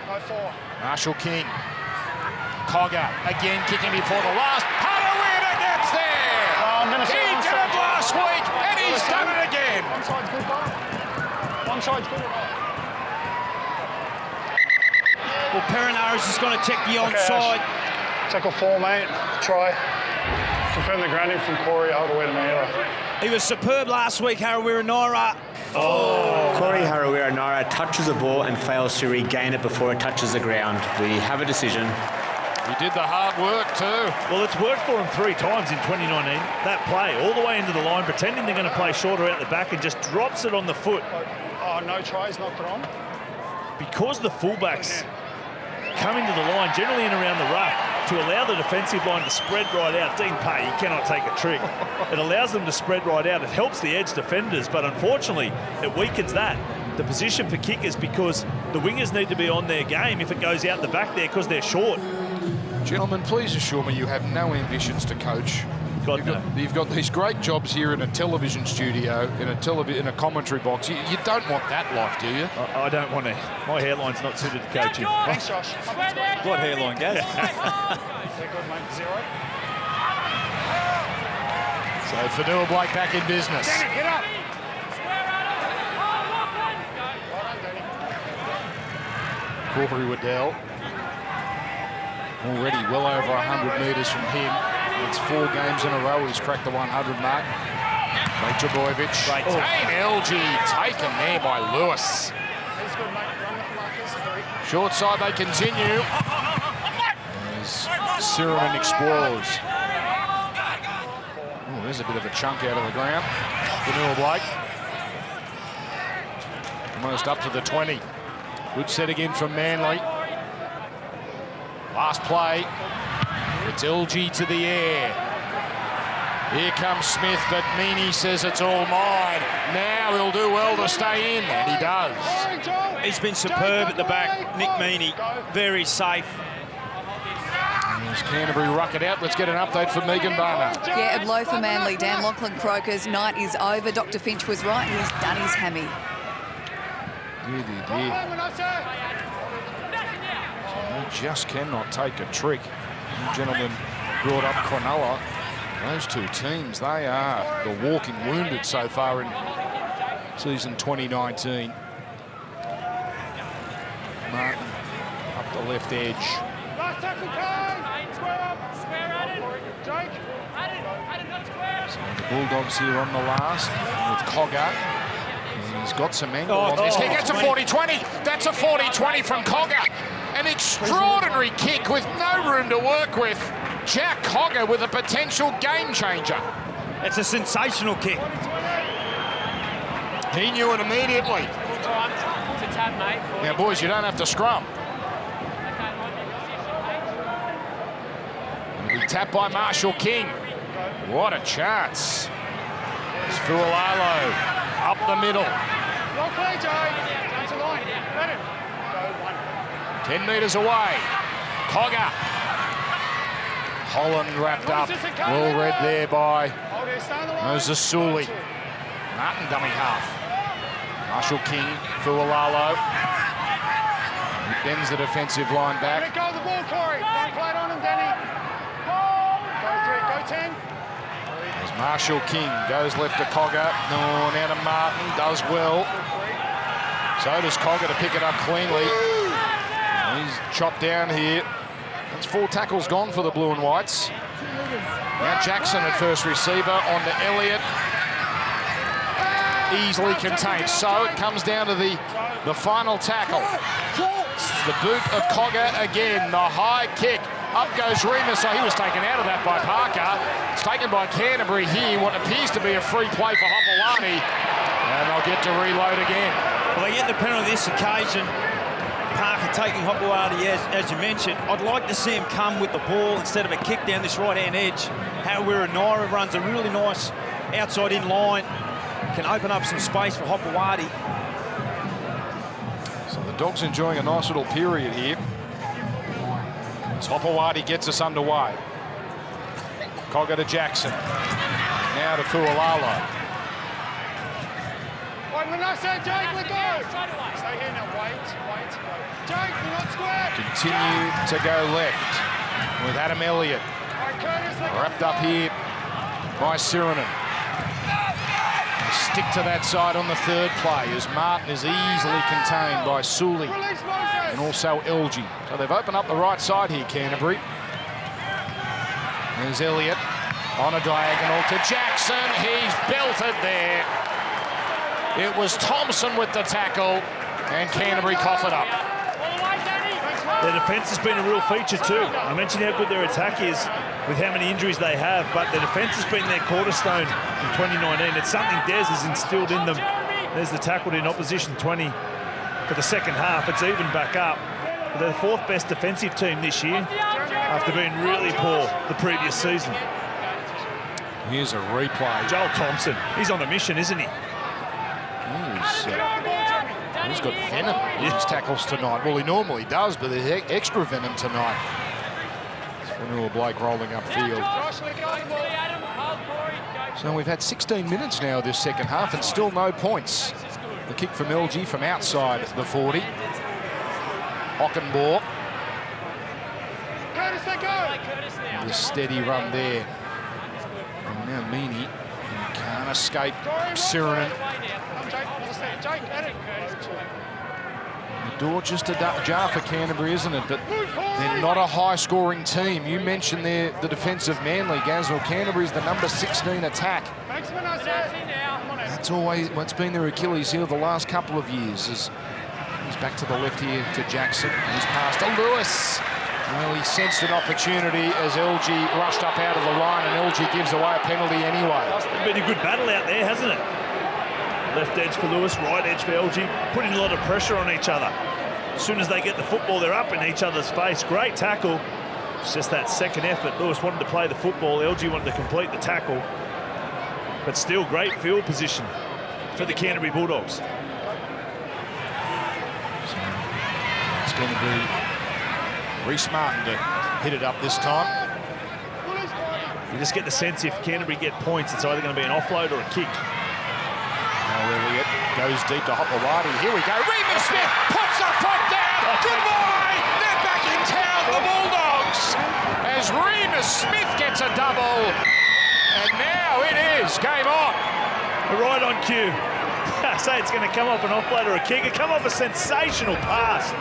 S4: No 4.
S1: Marshall King. Cogger again kicking before the last. Harawira gets there. He did it last week and he's done it again.
S4: One side's good, though. One side's good.
S3: Well, Perinaris is going to check the onside.
S4: Tackle 4, mate. Try. Confirm the grounding from Corey all the way to Naira.
S3: He was superb last week, Harawira Naira.
S7: Corey Harawira Naira touches the ball and fails to regain it before it touches the ground. We have a decision.
S1: He did the hard work too.
S2: Well, it's worked for him 3 times in 2019. That play, all the way into the line, pretending they're going to play shorter out the back and just drops it on the foot.
S4: Oh, no tries, knocked it on.
S2: Because the fullbacks come into the line, generally in around the ruck, to allow the defensive line to spread right out. Dean Pay, he cannot take a trick. It allows them to spread right out. It helps the edge defenders, but unfortunately, it weakens that. The position for kickers, because the wingers need to be on their game if it goes out the back there because they're short.
S1: Gentlemen, please assure me you have no ambitions to coach. You've got these great jobs here in a television studio, in a commentary box. You don't want that life, do you?
S2: I don't want to. My hairline's not suited to coaching.
S4: Thanks, Josh.
S3: What hairline, Gaz?
S4: They're good, mate. 0.
S1: So Fanua Blake back in business.
S4: Get up.
S1: Corey Waddell. Already well over 100 metres from him. It's 4 games in a row he's cracked the 100 mark. Trebojevic. LG taken there by Lewis.
S4: He's good, mate. Run with Marcus. 3.
S1: Short side they continue. There's Siren and Explorers. Oh, there's a bit of a chunk out of the ground. Fanua Blake. Almost up to the 20. Good set again from Manly. Last play. It's LG to the air. Here comes Smith, but Meaney says it's all mine. Now he'll do well to stay in, and he does.
S3: He's been superb at the back, Nick Meaney. Very safe.
S1: As Canterbury ruck it out, let's get an update from Megan Barner.
S5: Yeah, a blow for Manly. Dan Lachlan Croker's night is over. Dr. Finch was right. He's done his hammy.
S1: They just cannot take a trick. The gentleman brought up Cronulla. Those 2 teams, they are the walking wounded so far in season 2019. Martin up the left edge.
S4: Last tackle, Kane. Square up. Jake.
S1: So the Bulldogs here on the last with Cogger. He's got some angle on this. He gets a 40-20. That's a 40-20 from Cogger. An extraordinary kick with no room to work with. Jack Cogger with a potential game changer.
S3: It's a sensational kick.
S1: He knew it immediately.
S8: It's a tab, mate.
S1: Now, boys, you don't have to scrum. It'll be tapped by Marshall King. What a chance. It's Fualalo up the middle.
S4: Well played, Joe. That's a line. Let him. Go 1.
S1: 10 metres away. Cogger. Holland wrapped up. Well read there by Moses Sully. Martin dummy half. Marshall King, Fualalo. He bends the defensive line back.
S4: Let go of the ball, Corey. Don't play it on him, Danny. Go 3, go 10.
S1: As Marshall King goes left to Cogger. No, now to Martin. Does well. So does Cogger to pick it up cleanly. He's chopped down here. That's 4 tackles gone for the Blue and Whites. Now Jackson at first receiver on to Elliott. Easily contained. So it comes down to the final tackle. It's the boot of Cogger again. The high kick. Up goes Remus. So he was taken out of that by Parker. It's taken by Canterbury here. What appears to be a free play for Hopewadi. And they'll get to reload again.
S3: Well, they get the penalty this occasion. Parker taking Hopewadi, as you mentioned. I'd like to see him come with the ball instead of a kick down this right-hand edge. Harawira Naira runs a really nice outside in line. Can open up some space for Hopewadi.
S1: So the Dogs enjoying a nice little period here. As Hopewadi gets us underway. Cogger to Jackson. Now to Fualalo. Continue to go left with Adam Elliott. Wrapped up here by Sirinen. Stick to that side on the third play as Martin is easily contained by Sully and also LG. So they've opened up the right side here, Canterbury. There's Elliott on a diagonal to Jackson. He's belted there. It was Thompson with the tackle, and Canterbury cough it up.
S2: Their defence has been a real feature too. I mentioned how good their attack is with how many injuries they have, but the defence has been their cornerstone in 2019. It's something Des has instilled in them. There's the tackle in opposition 20 for the second half. It's even back up. They're the fourth best defensive team this year after being really poor the previous season.
S1: Here's a replay.
S2: Joel Thompson, he's on a mission, isn't he?
S1: He's got venom in his tackles tonight. Well, he normally does, but there's extra venom tonight. Fanua Blake rolling upfield. So we've had 16 minutes now this second half and still no points. The kick from LG from outside the 40. Ockenbaugh. The steady run there. And now Meany. Can't escape Sirinen. The door just ajar for Canterbury, isn't it? But they're not a high-scoring team. You mentioned the defensive Manly, Gazwell. Canterbury's the number 16 attack. That's always what's been their Achilles heel the last couple of years. He's back to the left here to Jackson. He's passed to Lewis. Well, he sensed an opportunity as LG rushed up out of the line, and LG gives away a penalty anyway.
S2: It's been a good battle out there, hasn't it? Left edge for Lewis, right edge for LG, putting a lot of pressure on each other. As soon as they get the football, they're up in each other's face. Great tackle. It's just that second effort. Lewis wanted to play the football. LG wanted to complete the tackle. But still, great field position for the Canterbury Bulldogs.
S1: So it's going to be Reece Martin to hit it up this time.
S2: You just get the sense if Canterbury get points, it's either going to be an offload or a kick.
S1: Now Elliott goes deep to Hopewadi. Here we go. Remus Smith puts the foot down. Goodbye. They're back in town, the Bulldogs. As Remus Smith gets a double. And now it is game on.
S2: Right on cue. I say it's going to come off an offload or a kick. It come off a sensational pass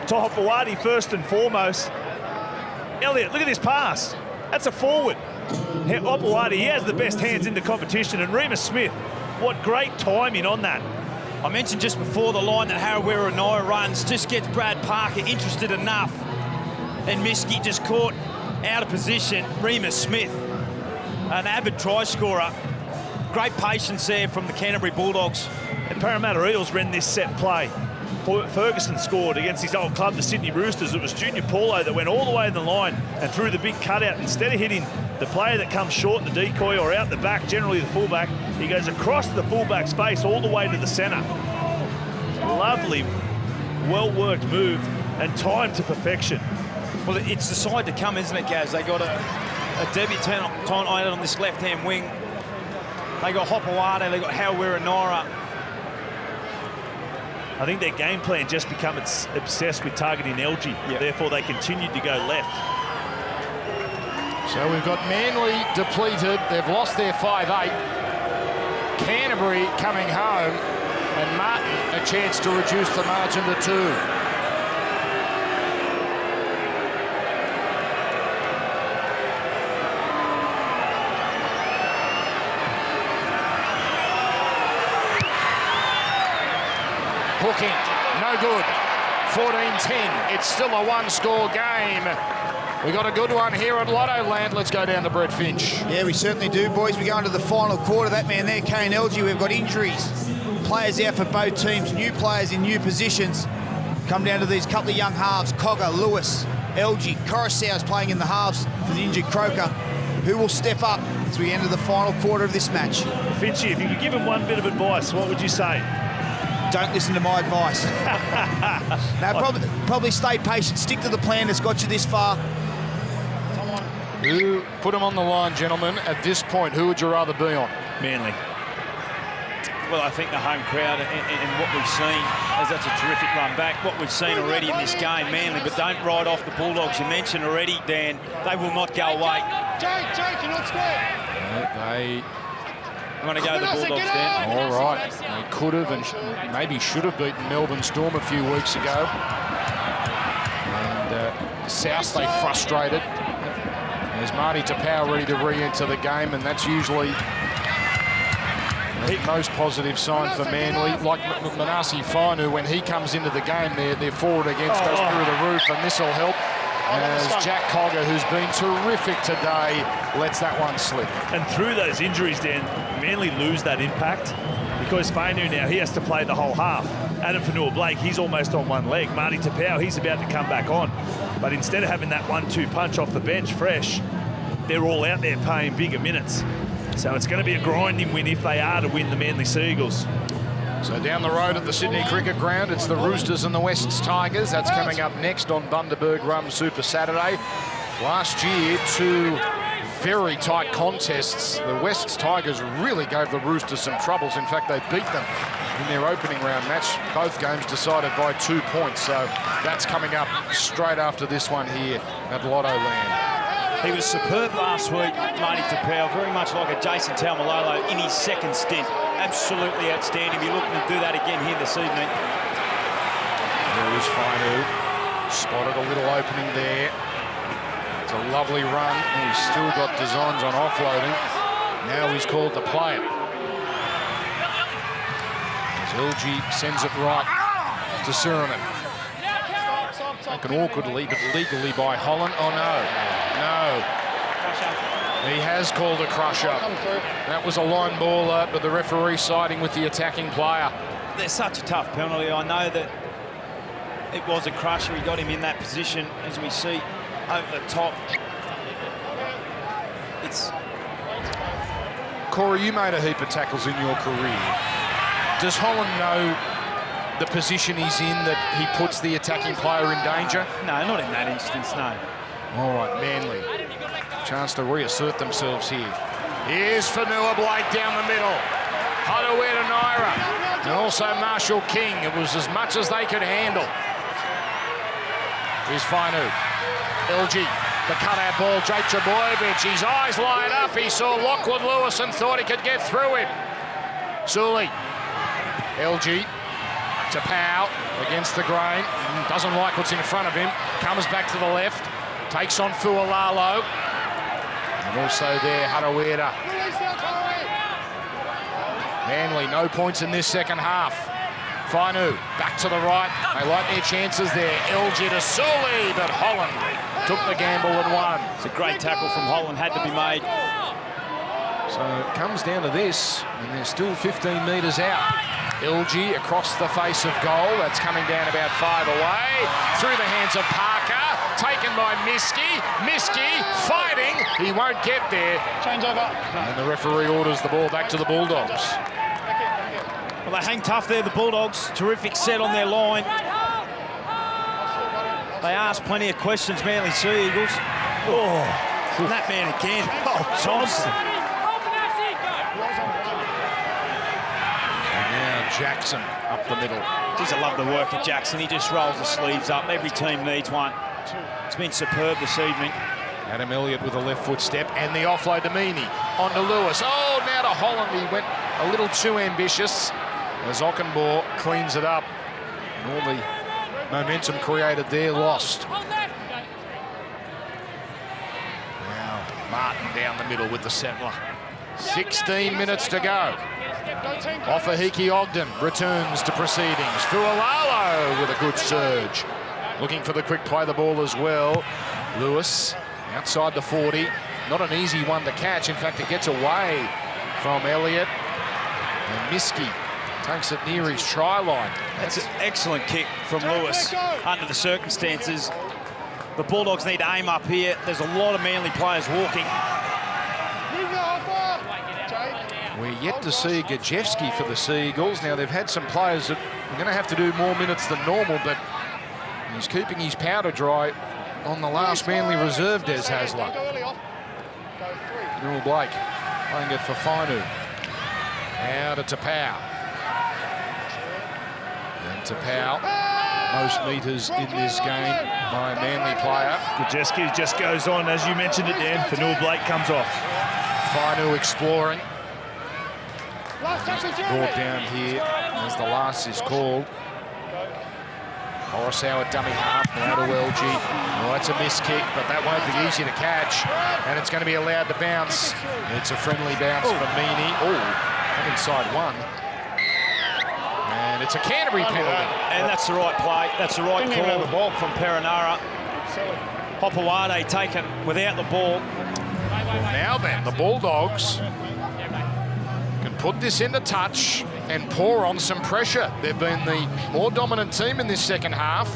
S2: to Hopewadi first and foremost. Elliott, look at this pass. That's a forward. Hopewadi, he has the best hands in the competition, and Remus Smith, what great timing on that.
S3: I mentioned just before the line that Harawira runs, just gets Brad Parker interested enough, and Miski just caught out of position. Remus Smith, an avid try scorer. Great patience there from the Canterbury Bulldogs.
S2: And Parramatta Eels ran this set play. Ferguson scored against his old club, the Sydney Roosters. It was Junior Paulo that went all the way in the line and threw the big cutout. Instead of hitting the player that comes short, the decoy, or out the back, generally the fullback, he goes across the fullback space all the way to the centre. Lovely, well-worked move and timed to perfection.
S3: Well, it's the side to come, isn't it, Gaz? They got a debutant on this left-hand wing. They got Hopewadi, they got Harawira.
S2: I think their game plan just become obsessed with targeting LG. Yep. Therefore, they continued to go left.
S1: So we've got Manly depleted. They've lost their 5-8. Canterbury coming home, and Martin a chance to reduce the margin to 2. Hooking, no good. 14-10. It's still a one-score game. We got a good one here at Lotto Land. Let's go down to Brett Finch.
S6: Yeah, we certainly do, boys. We go into the final quarter. That man there, Kane LG, we've got injuries. Players out for both teams, new players in new positions. Come down to these couple of young halves, Cogger, Lewis, LG. Coruscant's playing in the halves for the injured Croker. Who will step up as we enter the final quarter of this match?
S2: Finchy, if you could give him one bit of advice, what would you say?
S6: Don't listen to my advice. No, probably stay patient. Stick to the plan that's got you this far.
S1: Who put him on the line, gentlemen? At this point, who would you rather be on?
S3: Manly. Well, I think the home crowd and what we've seen, as that's a terrific run back, what we've seen already in this game, Manly, but don't write off the Bulldogs. You mentioned already, Dan, they will not go away.
S4: Jake, you're not square.
S3: I'm going to go the Bulldogs, Dan.
S1: All right. They could have and maybe should have beaten Melbourne Storm a few weeks ago. And South, they frustrated. There's Marty Tapau ready to re-enter the game, and that's usually the most positive sign for Manly. Like Manasi Fainu, when he comes into the game, their forward against goes through the roof, and this will help. As Jack Cogger, who's been terrific today, lets that one slip.
S2: And through those injuries, Dan, Manly lose that impact because Fainu now, he has to play the whole half. Adam Fanua-Blake, he's almost on one leg. Marty Tapau, he's about to come back on. But instead of having that 1-2 punch off the bench fresh, they're all out there paying bigger minutes. So it's going to be a grinding win if they are to win the Manly Seagulls.
S1: So down the road at the Sydney Cricket Ground, it's the Roosters and the Wests Tigers. That's coming up next on Bundaberg Rum Super Saturday. Last year, 2 very tight contests. The Wests Tigers really gave the Roosters some troubles. In fact, they beat them in their opening round match. Both games decided by 2 points. So that's coming up straight after this one here at Lotto Land.
S3: He was superb last week, Marty Tapau, very much like a Jason Taumalolo in his second stint. Absolutely outstanding. We're looking to do that again here this evening.
S1: There is Fainu. Spotted a little opening there. It's a lovely run. And he's still got designs on offloading. Now he's called to play it. As LG sends it right to Siraman. Taken awkwardly, but legally by Holland. Oh, no. No. He has called a crush-up. That was a line ball, but the referee siding with the attacking player.
S3: There's such a tough penalty. I know that it was a crusher. He got him in that position, as we see over the top. It's...
S1: Corey, you made a heap of tackles in your career. Does Holland know the position he's in, that he puts the attacking player in danger?
S3: No, not in that instance, no.
S1: All right, Manly. Chance to reassert themselves here. Here's Fanua-Blake down the middle. Harawira Naira. And also Marshall King. It was as much as they could handle. Here's Fainu. LG. The cutout ball. Jake Trebojevic. His eyes light up. He saw Lockwood Lewis and thought he could get through him. Sully. LG. Tapau against the grain. Doesn't like what's in front of him. Comes back to the left. Takes on Fualalo. And also there, Harawira. Manly, no points in this second half. Fainu, back to the right. They like their chances there. LG to Sully, but Holland took the gamble and won.
S3: It's a great tackle from Holland, had to be made.
S1: So it comes down to this, and they're still 15 metres out. LG across the face of goal. That's coming down about 5 away. Through the hands of Parker. Taken by Miski. Miski fighting. He won't get there.
S4: Change over.
S1: And the referee orders the ball back to the Bulldogs.
S3: Well, they hang tough there, the Bulldogs. Terrific set on their line. They ask plenty of questions, Manly Sea Eagles. Oh, that man again. Oh, Thompson.
S1: Jackson up the middle.
S3: Just I love the work of Jackson. He just rolls the sleeves up. Every team needs one. It's been superb this evening.
S1: Adam Elliott with a left foot step and the offload to Meaney. On to Lewis. Oh, now to Holland. He went a little too ambitious as Ockenbaugh cleans it up. And all the momentum created there lost. Now Martin down the middle with the settler. 16 minutes to go. Ofahiki Ogden returns to proceedings. Fualalo with a good surge. Looking for the quick play the ball as well. Lewis outside the 40. Not an easy one to catch. In fact, it gets away from Elliott. And Miski takes it near his try line.
S3: That's an excellent kick from Lewis under the circumstances. The Bulldogs need to aim up here. There's a lot of Manly players walking.
S1: We're yet to see Gajewski for the Seagulls. Now, they've had some players that are going to have to do more minutes than normal, but he's keeping his powder dry on the last Manly reserve, Des Hasler. Neil Blake playing it for Fainu. Out to Tapau. And Tapau, most metres in this game by a Manly player.
S2: Gajeski just goes on, as you mentioned it, Dan. Fanua Blake comes off.
S1: Fainu exploring. Brought down here as the last is called. Coruscant at dummy half, now to LG. Oh, that's a missed kick, but that won't be easy to catch. And it's going to be allowed to bounce. It's a friendly bounce for Meany. Oh, inside one. And it's a Canterbury penalty.
S3: And that's the right play. That's the right call from Perinara. Hopewade taken without the ball.
S1: Now then, the Bulldogs can put this into touch and pour on some pressure. They've been the more dominant team in this second half.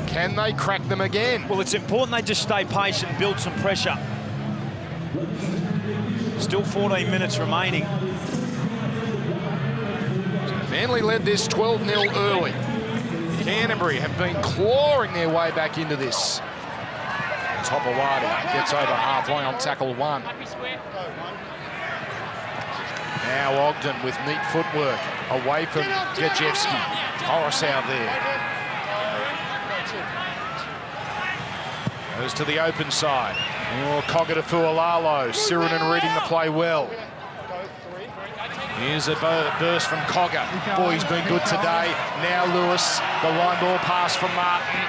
S1: Can they crack them again?
S3: Well, it's important they just stay patient and build some pressure. Still 14 minutes remaining.
S1: Manly led this 12-0 early. Canterbury have been clawing their way back into this. Hopewade gets over halfway on tackle one. Now Ogden with neat footwork away from Gajewski. Coruscant there. Goes to the open side. Oh, Cogger to Fualalo. Sirinen reading the play well. Here's a burst from Cogger. Boy, he's been good today. Now Lewis, the line ball pass from Martin.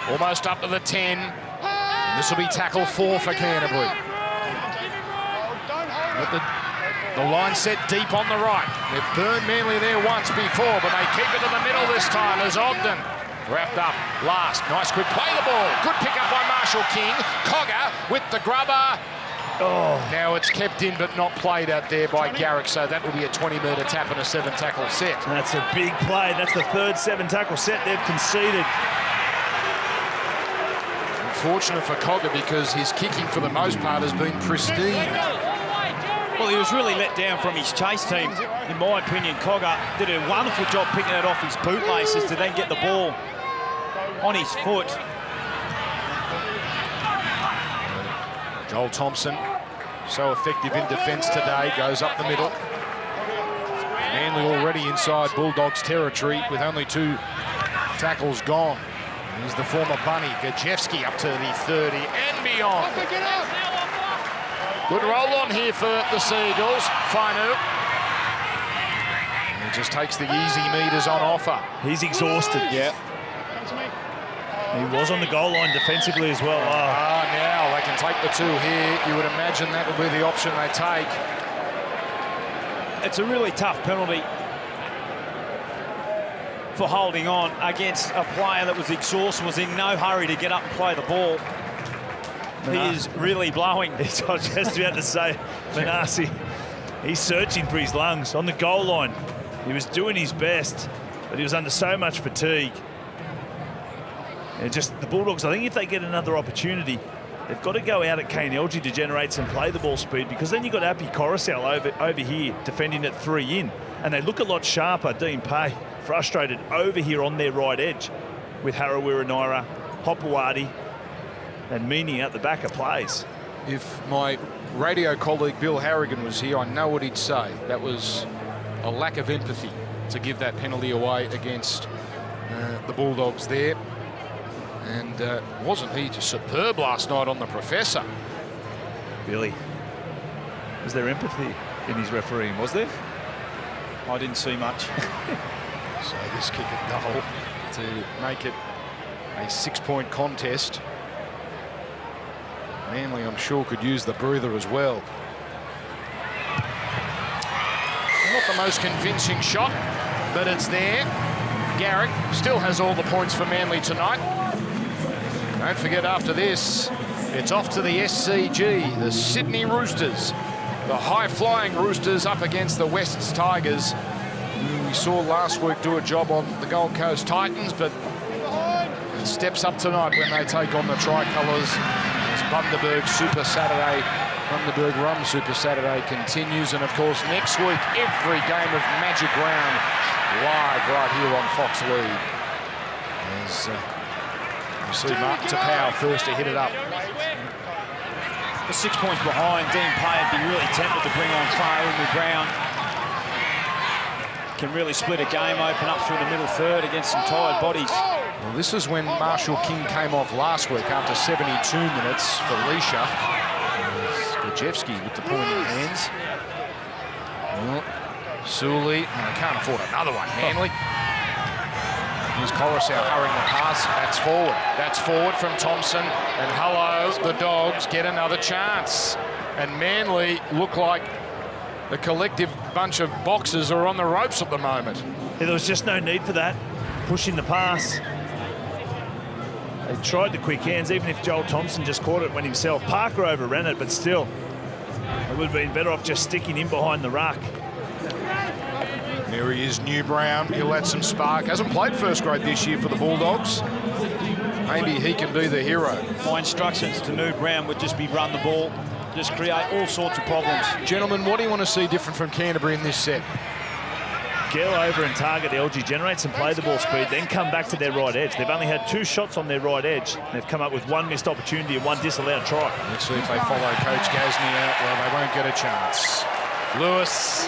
S1: Almost up to the 10. And this will be tackle 4 for Canterbury. But the line set deep on the right. They've burned Manly there once before, but they keep it to the middle this time as Ogden wrapped up last. Nice quick play the ball. Good pick up by Marshall King. Cogger with the grubber. Oh, now it's kept in but not played out there by Garrick, so that will be a 20-metre tap and a 7-tackle set.
S2: That's a big play. That's the third 7-tackle set they've conceded.
S1: Unfortunate for Cogger because his kicking for the most part has been pristine.
S3: Well, he was really let down from his chase team. In my opinion, Cogger did a wonderful job picking it off his bootlaces to then get the ball on his foot.
S1: Joel Thompson, so effective in defence today, goes up the middle. Manly already inside Bulldogs territory with only 2 tackles gone. Here's the former bunny, Gajewski up to the 30 and beyond. Good roll on here for the Seagulls. Fainu. He just takes the easy meters on offer.
S2: He's exhausted. Yeah. He was on the goal line defensively as well.
S1: Now they can take the 2 here. You would imagine that would be the option they take.
S3: It's a really tough penalty for holding on against a player that was exhausted, was in no hurry to get up and play the ball. He is really blowing.
S2: I was just about to say, Manasi, he's searching for his lungs on the goal line. He was doing his best, but he was under so much fatigue. And just the Bulldogs, I think if they get another opportunity, they've got to go out at KNLG to generate some play the ball speed, because then you've got Api Coruscant over here defending at 3 in. And they look a lot sharper. Dean Pay frustrated over here on their right edge with Harawira-Naera, Hopewade, and Meany out the back of plays.
S1: If my radio colleague Bill Harrigan was here, I know what he'd say. That was a lack of empathy to give that penalty away against the Bulldogs there. And wasn't he just superb last night on the Professor?
S2: Billy, was there empathy in his refereeing, was there?
S3: I didn't see much.
S1: So this kick at goal to make it a 6-point contest. Manly, I'm sure, could use the breather as well. Not the most convincing shot, but it's there. Garrick still has all the points for Manly tonight. Don't forget, after this, it's off to the SCG, the Sydney Roosters. The high-flying Roosters up against the Wests Tigers, who we saw last week do a job on the Gold Coast Titans, but it steps up tonight when they take on the Tricolours. As Bundaberg Super Saturday, Bundaberg Rum Super Saturday continues. And of course, next week, every game of Magic Round live right here on Fox League. As you see Martin Tapau first to hit it up.
S3: the 6 points behind, Dean Pay would be really tempted to bring on Fairwood Brown. Can really split a game open up through the middle third against some tired bodies.
S1: Well, this is when Marshall King came off last week after 72 minutes for Leisha. Gajewski with the point in hands. Well, Sully, and they can't afford another one, Manly. Here's Coruscant hurrying the pass. That's forward. That's forward from Thompson. And hello, the Dogs get another chance. And Manly look like the collective bunch of boxers are on the ropes at the moment.
S2: Yeah, there was just no need for that. Pushing the pass. They tried the quick hands, even if Joel Thompson just caught it when himself. Parker overran it, but still, it would have been better off just sticking in behind the ruck.
S1: There he is, New Brown. He'll add some spark. Hasn't played first grade this year for the Bulldogs. Maybe he can be the hero.
S3: My instructions to New Brown would just be run the ball, just create all sorts of problems.
S1: Gentlemen, what do you want to see different from Canterbury in this set?
S2: Get over and target LG, generate some play the ball speed, then come back to their right edge. They've only had 2 shots on their right edge. They've come up with 1 missed opportunity and 1 disallowed try.
S1: Let's see if they follow Coach Gasney out. Well, they won't get a chance. Lewis.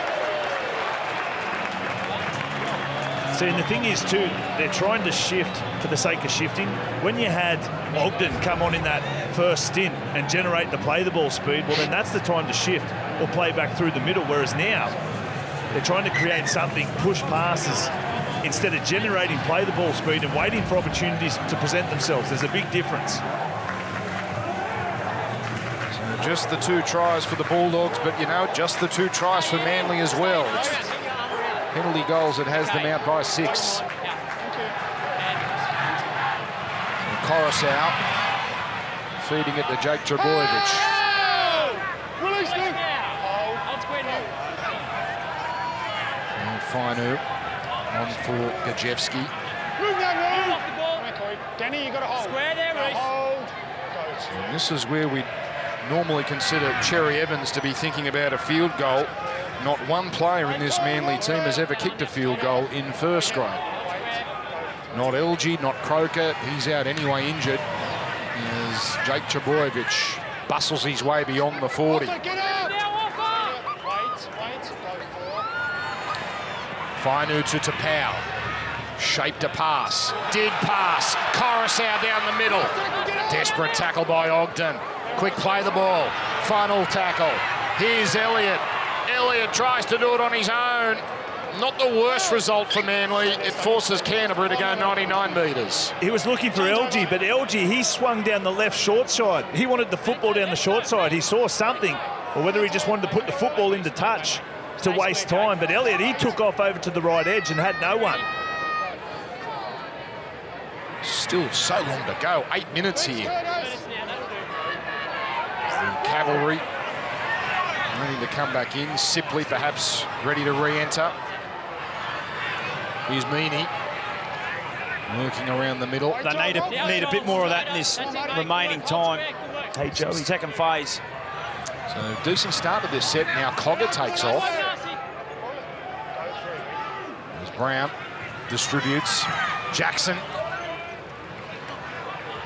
S2: See, and the thing is, too, they're trying to shift for the sake of shifting. When you had Ogden come on in that first stint and generate the play the ball speed, well, then that's the time to shift or play back through the middle, whereas now they're trying to create something, push passes, instead of generating play the ball speed and waiting for opportunities to present themselves. There's a big difference.
S1: So just the 2 tries for the Bulldogs, but, you know, just the 2 tries for Manly as well. It's penalty goals that has them out by 6. Coruscant feeding it to Jake Trebojevic. Fainu on for Gajewski.
S4: Danny, you got to hold.
S8: Square there, Reece.
S4: Hold.
S1: And this is where we normally consider Cherry Evans to be thinking about a field goal. Not one player in this Manly team has ever kicked a field goal in first grade. Not LG, not Croker. He's out anyway, injured. As Jake Trebojevic bustles his way beyond the 40. Fainu to Tapau. Shaped a pass. Did pass. Coruscant down the middle. Desperate tackle by Ogden. Quick play the ball. Final tackle. Here's Elliott. Elliott tries to do it on his own. Not the worst result for Manly. It forces Canterbury to go 99 metres.
S2: He was looking for LG, but LG, he swung down the left short side. He wanted the football down the short side. He saw something, or whether he just wanted to put the football into touch to waste time. But Elliott, he took off over to the right edge and had no one.
S1: Still so long to go. 8 minutes here. The Cavalry ready to come back in. Sipley perhaps ready to re-enter. Here's Meany working around the middle.
S3: They need a bit more of that in this remaining time.
S2: Hey, Joey.
S3: Second phase.
S1: So decent start to this set. Now Cogger takes off. There's Brown. Distributes. Jackson.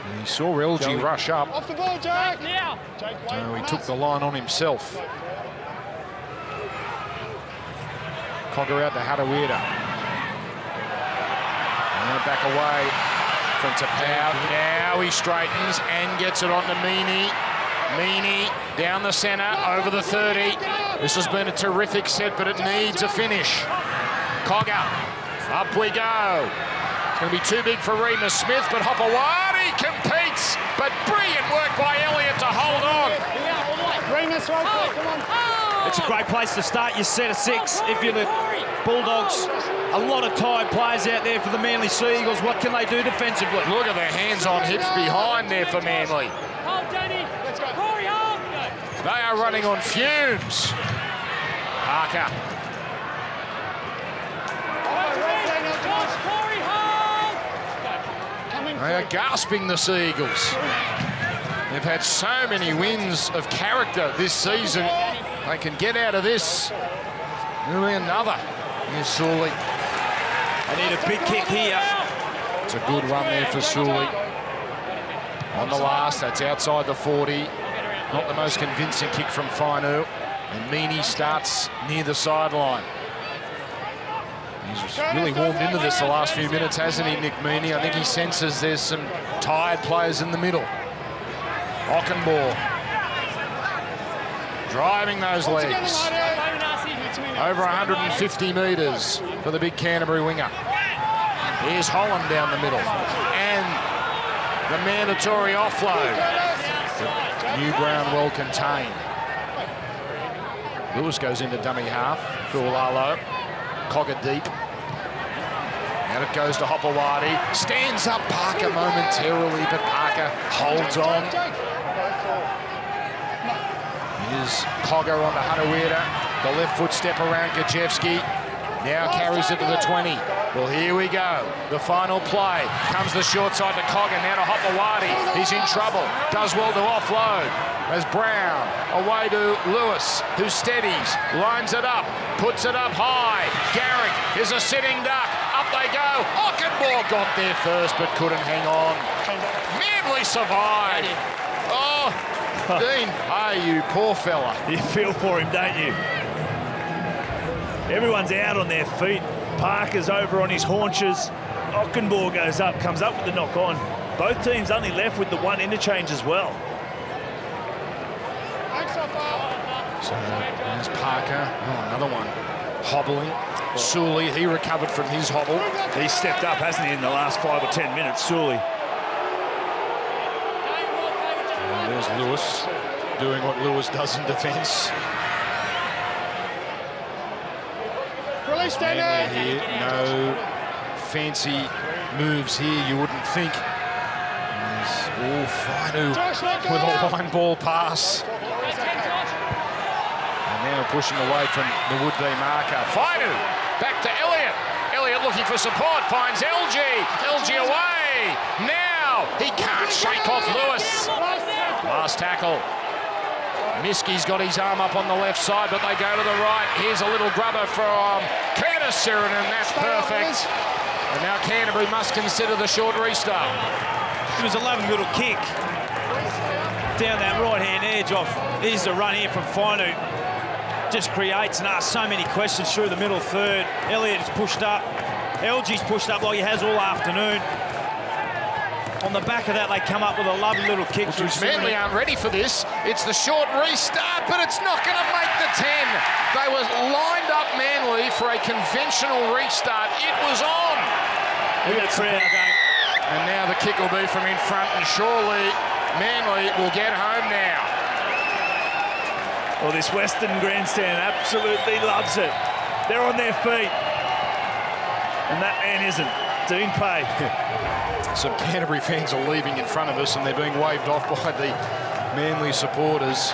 S1: And he saw LG rush up.
S4: Off the ball, Jack.
S1: So he took the line on himself. Cogger out to Hadawira. Back away from Tapau. Now he straightens and gets it on to Meany. Meany down the centre, over the 30. This has been a terrific set, but it needs a finish. Cogger, up we go. It's going to be too big for Remus Smith, but Hopewadi competes. But brilliant work by Elliott to hold on.
S4: Remus, right there, come on.
S3: It's a great place to start your set of 6. If you're the Bulldogs, a lot of tired players out there for the Manly Sea Eagles. What can they do defensively?
S1: Look at their hands on hips behind there for Manly. They are running on fumes. Parker. They are gasping, the Sea Eagles. They've had so many wins of character this season. They can get out of this. There'll be another. Here's Sully.
S3: They need a big kick here.
S1: It's a good run there for Sully. On the last, that's outside the 40. Not the most convincing kick from Fainu. And Meaney starts near the sideline. He's really warmed into this the last few minutes, hasn't he, Nick Meaney? I think he senses there's some tired players in the middle. Ockenbaugh driving those legs. Over 150 metres for the big Canterbury winger. Here's Holland down the middle. And the mandatory offload. New ground well contained. Lewis goes into dummy half. Fualalo. Cogger deep. And it goes to Hopewadi. Stands up Parker momentarily, but Parker holds on. Here's Cogger on to Hanuira. The left foot step around Gajewski. Now carries it to the 20. Well, here we go. The final play. Comes the short side to Cogger. Now to Hopewadi. He's in trouble. Does well to offload. As Brown away to Lewis, who steadies, lines it up, puts it up high. Garrick is a sitting duck. Up they go. Ockenbaugh got there first, but couldn't hang on. Manly survived. Oh, Dean, hey, you poor fella.
S2: You feel for him, don't you? Everyone's out on their feet. Parker's over on his haunches. Ockenbaugh goes up, comes up with the knock on. Both teams only left with the one interchange as well.
S1: So there's Parker. Oh, another one. Hobbling. Sully, he recovered from his hobble.
S2: He stepped up, hasn't he, in the last 5 or 10 minutes, Sully.
S1: And there's Lewis doing what Lewis does in defence. And here, no fancy moves here, you wouldn't think. Oh, Fainu with a line ball pass. And now pushing away from the would-be marker. Fainu back to Elliott. Elliott looking for support, finds LG. LG away. Now he can't shake off Lewis. Last tackle. Miskey's got his arm up on the left side, but they go to the right. Here's a little grubber from Curtis Sheridan. That's perfect. And now Canterbury must consider the short restart.
S3: It was a lovely little kick down that right-hand edge off. Here's the run here from Fainu. Just creates and asks so many questions through the middle third. Elliott is pushed up. LG's pushed up like he has all afternoon. On the back of that, they come up with a lovely little kick.
S1: Manly aren't ready for this. It's the short restart, but it's not going to make the 10. They were lined up, Manly, for a conventional restart. It was on. And now the kick will be from in front, and surely Manly will get home now.
S2: Well, this Western grandstand absolutely loves it. They're on their feet. And that man isn't. Dean Pay.
S1: Some Canterbury fans are leaving in front of us, and they're being waved off by the Manly supporters.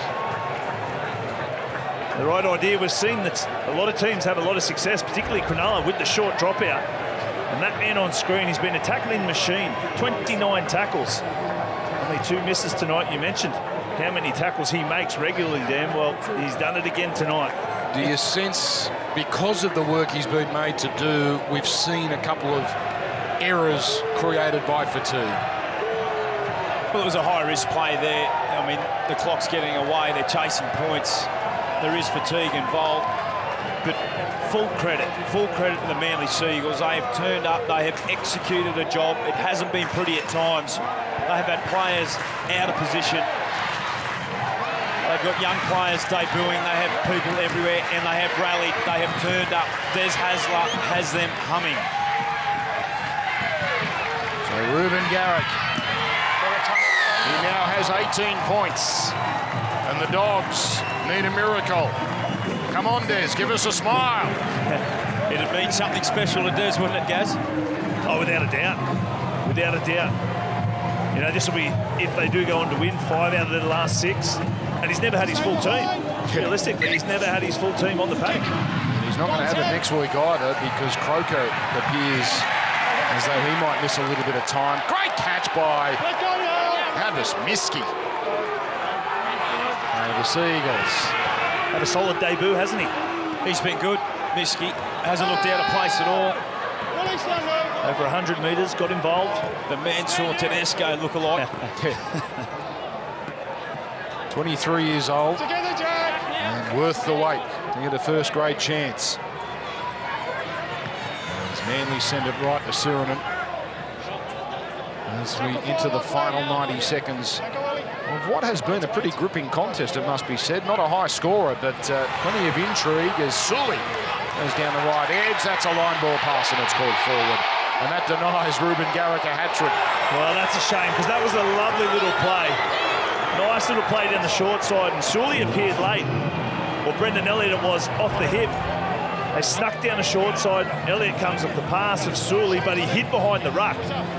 S2: The right idea. We've seen that a lot of teams have a lot of success, particularly Cronulla, with the short dropout. And that man on screen, he's been a tackling machine. 29 tackles. Only 2 misses tonight. You mentioned how many tackles he makes regularly, Dan. Well, he's done it again tonight.
S1: Do you sense, because of the work he's been made to do, we've seen a couple of errors created by fatigue?
S3: Well, it was a high-risk play there. I mean, the clock's getting away. They're chasing points. There is fatigue involved. But full credit to the Manly Seagulls. They have turned up. They have executed a job. It hasn't been pretty at times. They have had players out of position. They've got young players debuting. They have people everywhere, and they have rallied. They have turned up. Des Hasler has them humming.
S1: So Ruben Garrick, he now has 18 points, and the Dogs need a miracle. Come on, Des, give us a smile.
S3: It'd mean something special to Des, wouldn't it, Gaz?
S2: Oh, without a doubt. Without a doubt. You know, this will be, if they do go on to win, 5 out of their last 6. And he's never had his full team. Realistically, he's never had his full team on the page.
S1: And he's not going to have it next week either, because Croker appears as though he might miss a little bit of time. Great catch by Remus Smith. The Seagulls.
S2: Had a solid debut, hasn't he?
S3: He's been good. Miski hasn't looked out of place at all.
S2: Over 100 metres, got involved.
S3: The Mansour Tedesco look-alike.
S1: 23 years old and worth the wait to get a first-grade chance. As Manly send it right to Sirinen as we enter the final 90 seconds of what has been a pretty gripping contest, it must be said. Not a high scorer, but plenty of intrigue as Sully goes down the right edge. That's a line ball pass and it's called forward. And that denies Ruben Garrick a hat-trick.
S2: Well, that's a shame because that was a lovely little play. Nice little play down the short side, and Sully appeared late. Well, Brendan Elliott it was off the hip. They snuck down the short side. Elliott comes off the pass of Sully, but he hid behind the ruck,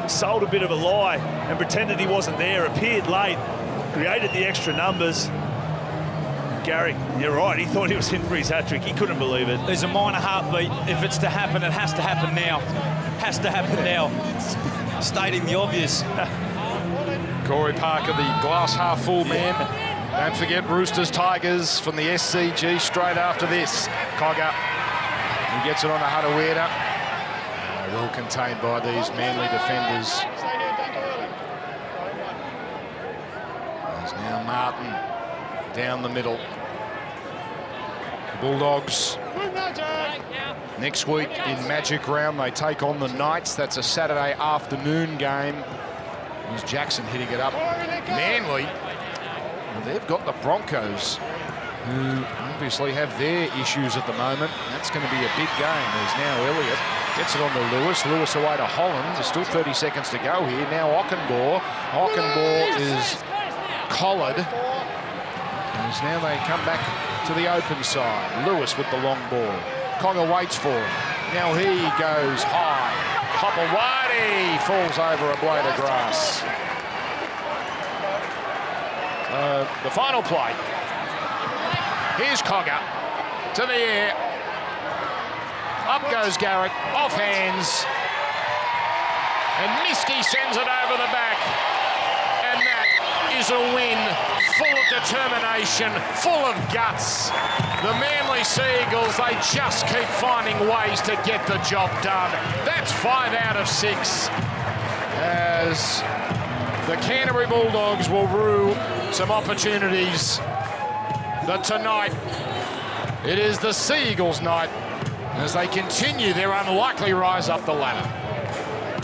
S2: sold a bit of a lie and pretended he wasn't there, appeared late, created the extra numbers. Garrick, you're right, he thought he was in for his hat-trick. He couldn't believe it.
S3: There's a minor heartbeat. If it's to happen, it has to happen now. Has to happen now. Stating the obvious.
S1: Corey Parker, the glass half full man. Don't forget Roosters Tigers from the SCG straight after this. Cogger, he gets it on to Hadaweda. Well contained by these Manly defenders. There's now Martin down the middle. Bulldogs next week in Magic Round, they take on the Knights. That's a Saturday afternoon game. There's Jackson hitting it up. Manly, well, they've got the Broncos, who obviously have their issues at the moment. That's going to be a big game. There's now Elliott. Gets it on to Lewis. Lewis away to Holland. There's still 30 seconds to go here. Now Ockenbaugh. Ockenbaugh is collared. As now they come back to the open side. Lewis with the long ball. Cogger waits for him. Now he goes high. Hopewadi falls over a blade of grass. The final play. Here's Cogger to the air. Up goes Garrick, off hands. And Miski sends it over the back. And that is a win full of determination, full of guts. The Manly Seagulls, they just keep finding ways to get the job done. That's 5 out of 6. As the Canterbury Bulldogs will rue some opportunities. But tonight, it is the Seagulls' night as they continue their unlikely rise up the ladder.